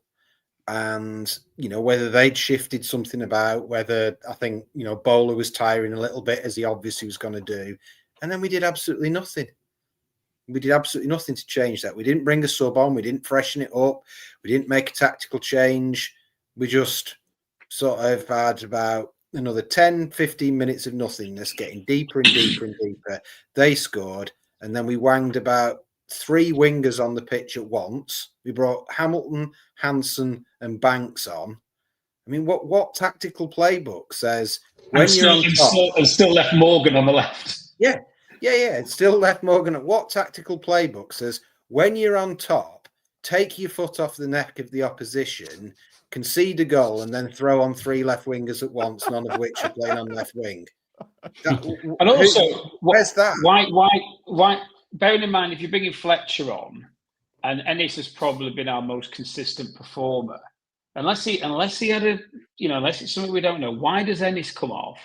And, whether they'd shifted something about, whether I think, Bowler was tiring a little bit, as he obviously was going to do. And then we did absolutely nothing. We did absolutely nothing to change that. We didn't bring a sub on. We didn't freshen it up. We didn't make a tactical change. We just sort of had about another 10, 15 minutes of nothingness, getting deeper and deeper and deeper. They scored. And then we wanged about 3 wingers on the pitch at once. We brought Hamilton, Hansen, and Banks on. I mean, what tactical playbook says when you're on top? And still left Morgan on the left. Yeah. It's still left Morgan. What tactical playbook says when you're on top, take your foot off the neck of the opposition, concede a goal, and then throw on 3 left wingers at once, none of which are playing on left wing? And also, where's that? Why? Bearing in mind, if you're bringing Fletcher on, and Ennis has probably been our most consistent performer, unless he had unless it's something we don't know, why does Ennis come off?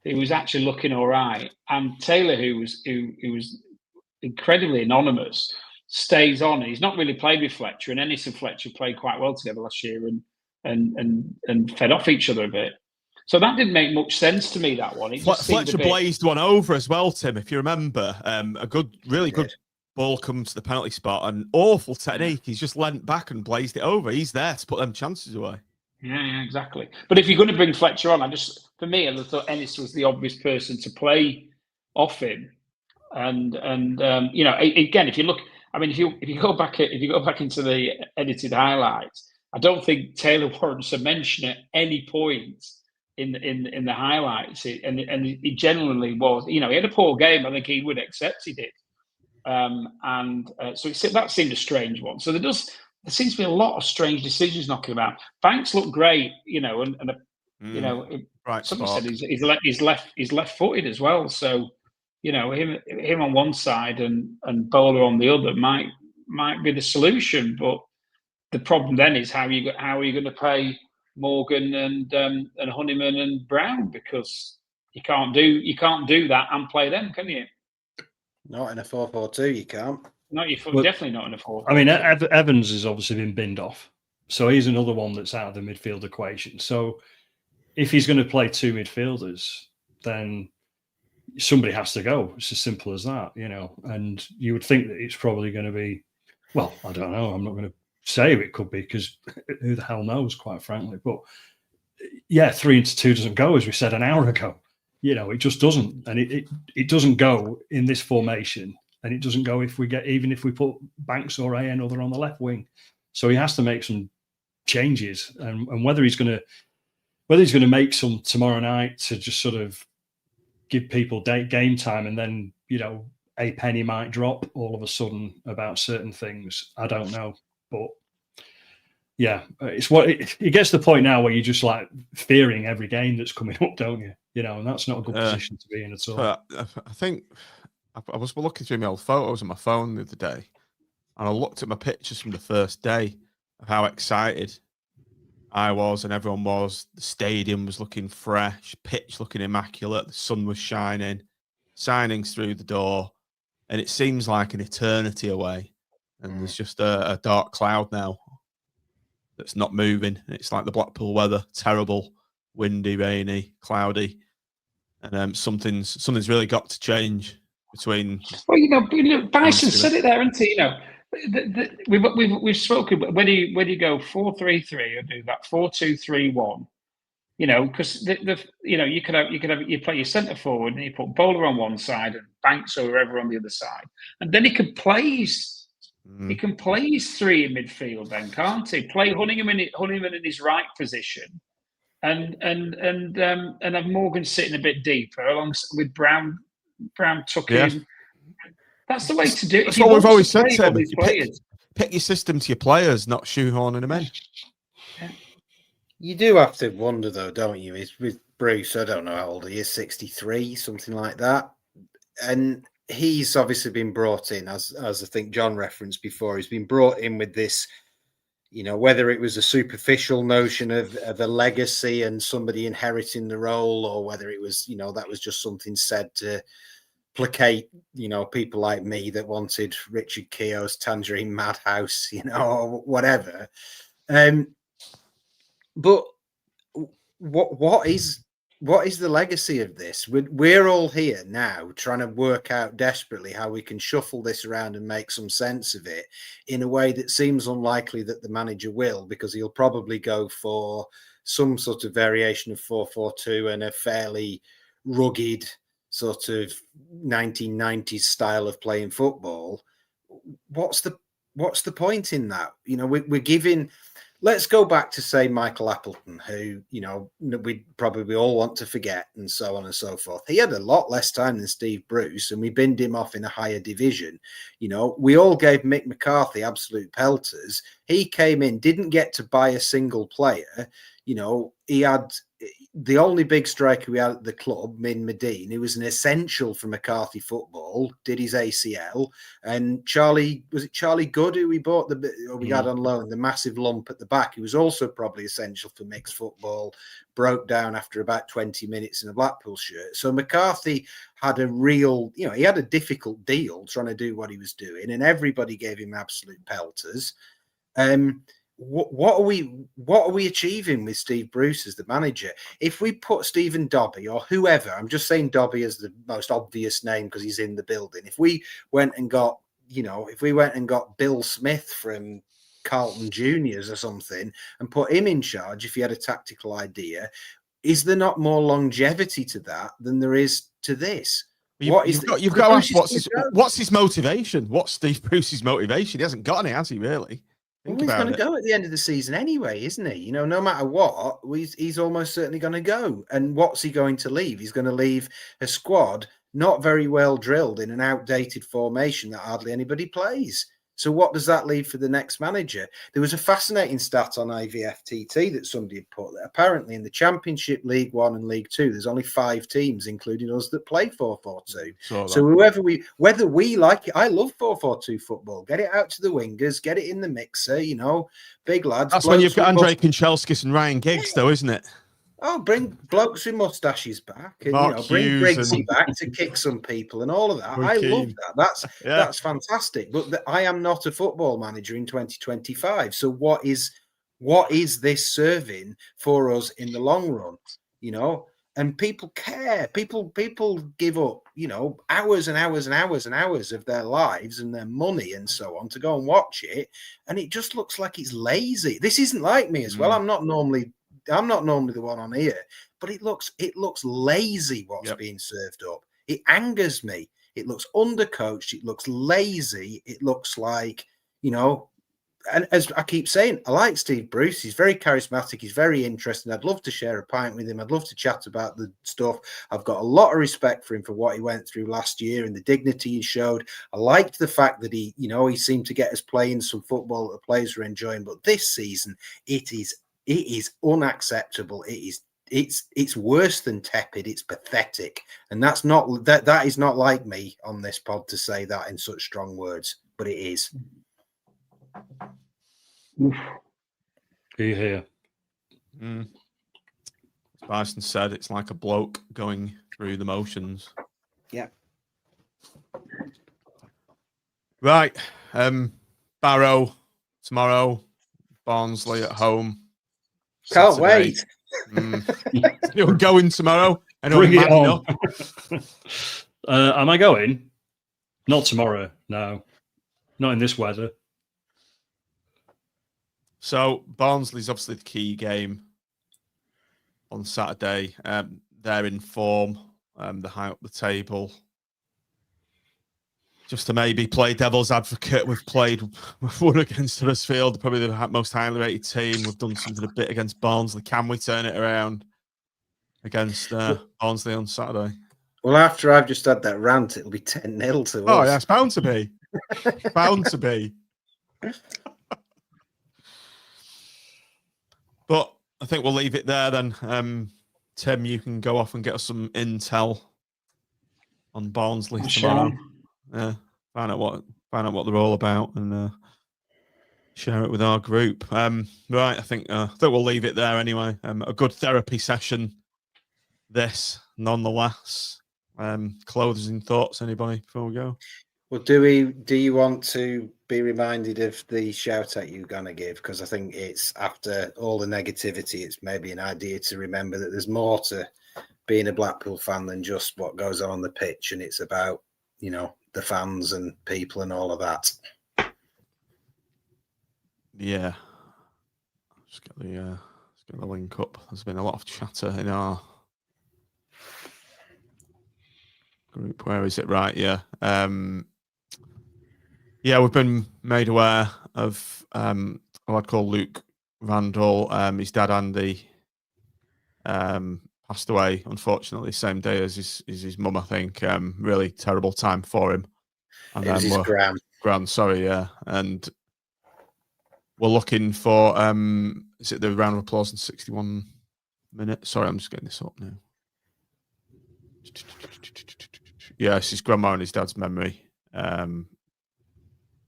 He was actually looking all right, and Taylor, who was incredibly anonymous, stays on. He's not really played with Fletcher, and Ennis and Fletcher played quite well together last year, and fed off each other a bit. So that didn't make much sense to me, that one. Fletcher blazed one over as well, Tim, if you remember. Really good ball comes to the penalty spot. An awful technique. He's just leant back and blazed it over. He's there to put them chances away. Yeah, exactly. But if you're going to bring Fletcher on, for me, I thought Ennis was the obvious person to play off him. And again, if you look, I mean, if you go back into the edited highlights, I don't think Taylor warrants a mention at any point in the highlights, and he genuinely was. He had a poor game. I think he would accept he did, so that seemed a strange one. So there seems to be a lot of strange decisions knocking about. Banks looked great, right. Someone said he's left-footed as well. So him on one side and Bowler on the other might be the solution. But the problem then is how are you going to play Morgan and Honeyman and Brown, because you can't do that and play them, can you? Not in a 4-4-2, you can't. Definitely not in a 4-4-2. I mean, Evans has obviously been binned off, so he's another one that's out of the midfield equation. So if he's going to play 2 midfielders, then somebody has to go. It's as simple as that, And you would think that it's probably going to be, well, I don't know. I'm not going to say it could be, because who the hell knows, quite frankly. But yeah, 3 into 2 doesn't go, as we said an hour ago. It just doesn't, and it doesn't go in this formation, and it doesn't go even if we put Banks or another on the left wing. So he has to make some changes, and whether he's going to make some tomorrow night to just sort of give people game time, and then a penny might drop all of a sudden about certain things. I don't know. But yeah, it gets to the point now where you're just like fearing every game that's coming up, don't you? And that's not a good position to be in at all. I think I was looking through my old photos on my phone the other day, and I looked at my pictures from the first day of how excited I was and everyone was. The stadium was looking fresh, pitch looking immaculate, the sun was shining, signings through the door, and it seems like an eternity away. And there's just a dark cloud now that's not moving. It's like the Blackpool weather, terrible, windy, rainy, cloudy, and something's really got to change between. Well, Bison said it there, hasn't he? We've spoken. Whether you go 4-3-3 or do that 4-2-3-1, Because you could have you play your centre forward and you put Bowler on one side and Banks or whoever on the other side, and then he can play his three in midfield, then can't he? Play Honeyman in his right position, and have Morgan sitting a bit deeper alongside with Brown tucking in. That's the way to do it. That's what we've always said, Tim. Pick your system to your players, not shoehorning them in. Yeah. You do have to wonder, though, don't you? With Bruce, I don't know how old he is, 63, something like that. And he's obviously been brought in, as I think John referenced before, he's been brought in with this, whether it was a superficial notion of a legacy and somebody inheriting the role, or whether it was, that was just something said to placate, people like me that wanted Richard Keogh's Tangerine Madhouse, or whatever. But what is the legacy of this? We're all here now trying to work out desperately how we can shuffle this around and make some sense of it in a way that seems unlikely that the manager will, because he'll probably go for some sort of variation of 4-4-2 and a fairly rugged sort of 1990s style of playing football. What's the point in that? We're giving. Let's go back to, say, Michael Appleton, who, we probably all want to forget, and so on and so forth. He had a lot less time than Steve Bruce, and we binned him off in a higher division. We all gave Mick McCarthy absolute pelters. He came in, didn't get to buy a single player. He had the only big striker we had at the club, Min Medine, who was an essential for McCarthy football, did his ACL, and Charlie Good, who we bought we had on loan, the massive lump at the back, he was also probably essential for mixed football, broke down after about 20 minutes in a Blackpool shirt. So McCarthy had a real, he had a difficult deal trying to do what he was doing, and everybody gave him absolute pelters. What are we achieving with Steve Bruce as the manager? If we put Stephen Dobbie or whoever, I'm just saying Dobbie as the most obvious name because he's in the building. If we went and got, Bill Smith from Carlton Juniors or something and put him in charge, if he had a tactical idea, is there not more longevity to that than there is to this? You've got to ask what's his motivation? What's Steve Bruce's motivation? He hasn't got any, has he, really? Well, he's going to go at the end of the season anyway, isn't he? No matter what, he's almost certainly going to go. And what's he going to leave? He's going to leave a squad not very well drilled in an outdated formation that hardly anybody plays. So what does that leave for the next manager? There was a fascinating stat on IVFTT that somebody had put that apparently in the Championship, League One and League Two, there's only 5 teams, including us, that play 4-4-2. So whether we like it, I love 4-4-2 football. Get it out to the wingers, get it in the mixer, big lads. That's when you've got Andrei Kanchelskis and Ryan Giggs, though, isn't it? Oh, bring blokes with mustaches back, and bring Briggsy back to kick some people and all of that. I love that. That's fantastic. But I am not a football manager in 2025. So what is this serving for us in the long run? And people care. People give up, hours and hours and hours and hours of their lives and their money and so on to go and watch it, and it just looks like it's lazy. This isn't like me as well. I'm not normally the one on here, but it looks lazy what's being served up. It angers me. It looks undercoached. It looks lazy. It looks like, and as I keep saying, I like Steve Bruce. He's very charismatic. He's very interesting. I'd love to share a pint with him. I'd love to chat about the stuff. I've got a lot of respect for him for what he went through last year and the dignity he showed. I liked the fact that he seemed to get us playing some football that the players were enjoying. But this season, it is unacceptable. It's worse than tepid. It's pathetic, and that is not like me on this pod to say that in such strong words, but it is. Here. Bryson said it's like a bloke going through the motions. Yeah. Right. Barrow tomorrow. Barnsley at home. Can't wait. You're going tomorrow. Bring it on. Am I going? Not tomorrow. No. Not in this weather. So Barnsley's obviously the key game. on Saturday. They're in form. They're high up the table. Just to maybe play devil's advocate, we've won against Horsfall, probably the most highly rated team. We've done something a bit against Barnsley. Can we turn it around against Barnsley on Saturday? Well, after I've just had that rant, it'll be 10-0 to us. Oh, yeah, it's bound to be. Bound to be. But I think we'll leave it there then. Tim, you can go off and get us some intel on Barnsley tomorrow. Find out what they're all about and share it with our group. Right, I think we'll leave it there anyway. A good therapy session, this nonetheless. Closing thoughts, anybody before we go? Well, do you want to be reminded of the shout out you're gonna give? Because I think it's after all the negativity, it's maybe an idea to remember that there's more to being a Blackpool fan than just what goes on the pitch, and it's about, you know, the fans and people and all of that. Yeah. Let's get the link up. There's been a lot of chatter in our group. Where is it? Right, yeah. Yeah, we've been made aware of what I'd call Luke Randall. His dad Andy passed away, unfortunately, same day as his mum, I think. Really terrible time for him. And it was his grand, sorry, yeah. And we're looking for is it the round of applause in 61 minutes? Sorry, I'm just getting this up now. Yeah, it's his grandma and his dad's memory.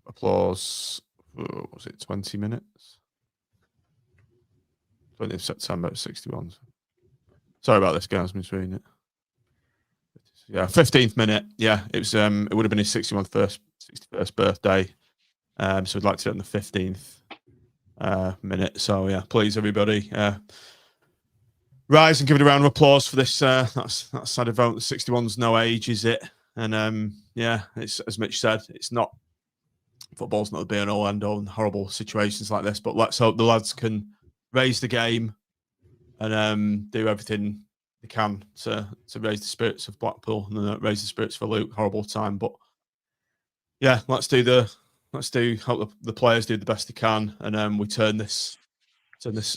Applause, was it 20 minutes? 20th of September, 61. Sorry about this, guys. I'm just reading it. Yeah, 15th minute. Yeah, it was. It would have been his 61st birthday. So we'd like to do it on the 15th minute. So yeah, please everybody, rise and give it a round of applause for this. That's sad event. The 61's no age, is it? And yeah, it's as Mitch said, it's not. Football's not the be and all end all in horrible situations like this. But let's hope the lads can raise the game and do everything they can to raise the spirits of Blackpool and raise the spirits for Luke. Horrible time, but yeah, hope the players do the best they can, and we turn this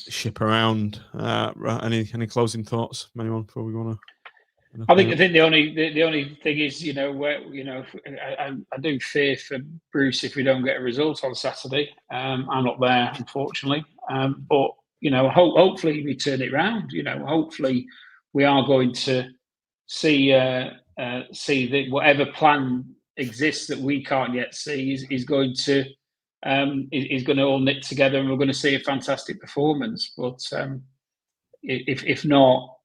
ship around. Any closing thoughts, anyone, before we go on? I think the only thing is, you know, where, you know, I do fear for Bruce if we don't get a result on Saturday. I'm not there, unfortunately, but you know, hopefully we turn it round. You know, hopefully we are going to see that whatever plan exists that we can't yet see is going to all knit together, and we're going to see a fantastic performance. But if not,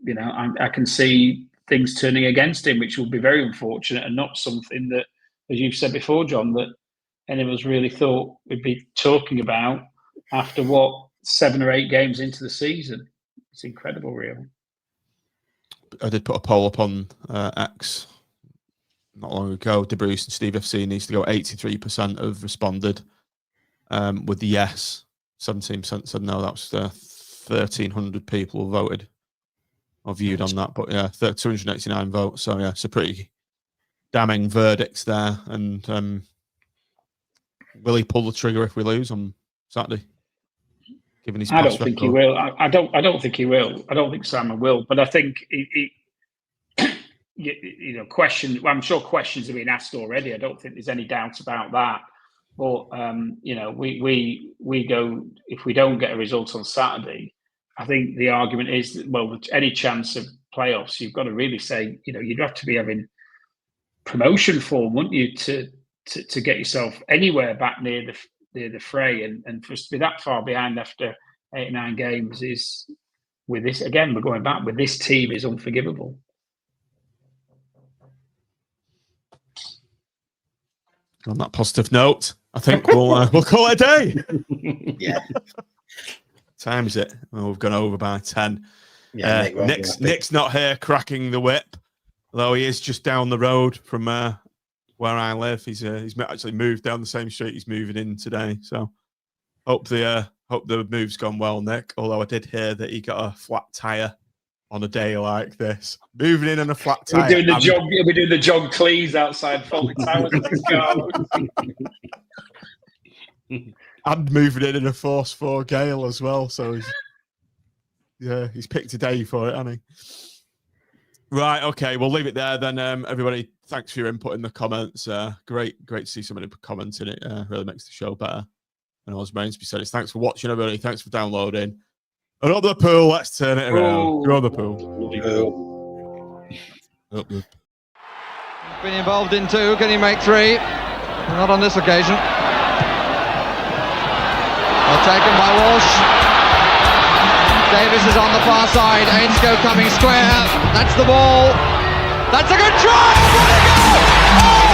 you know, I can see things turning against him, which will be very unfortunate and not something that, as you've said before, John, that any of us really thought we'd be talking about after 7 or 8 games into the season. It's incredible, really. I did put a poll up on X not long ago. De Bruce and Steve FC needs to go. 83% have responded with the yes. 17% said no. That was 1,300 people who voted or viewed on that. But yeah, 289 votes. So yeah, it's a pretty damning verdict there. And will he pull the trigger if we lose on Saturday? Given his I don't think he will. I don't think he will. I don't think Simon will. But I think you know, I'm sure questions have been asked already. I don't think there's any doubt about that. But you know, we go, if we don't get a result on Saturday, I think the argument is that, well, any chance of playoffs, you've got to really say, you know, you'd have to be having promotion form, wouldn't you, to get yourself anywhere back near the fray, and for us to be that far behind after 8 or 9 games is, with this, again, we're going back with this team, is unforgivable. On that positive note, I think we'll call it a day. Yeah. Time is it? Well, we've gone over by 10. Yeah, Nick's not here cracking the whip, though he is just down the road from where I live. He's actually moved down the same street he's moving in today. So hope the Hope the move's gone well, Nick. Although I did hear that he got a flat tyre on a day like this. Moving in on a flat tyre. We're doing the John Cleese outside Fawley Towers in his car. And moving in a Force 4 gale as well. So he's picked a day for it, hasn't he? Right, okay, we'll leave it there then. Everybody, thanks for your input in the comments. Great to see somebody commenting. It really makes the show better. And as Mainsby said, thanks for watching, everybody. Thanks for downloading. Another pool, let's turn it around. You're on the pool. Been involved in 2, can he make 3? Not on this occasion. Well taken by Walsh. Davis is on the far side. Ainscough coming square. That's the ball. That's a good try. What a goal! Oh!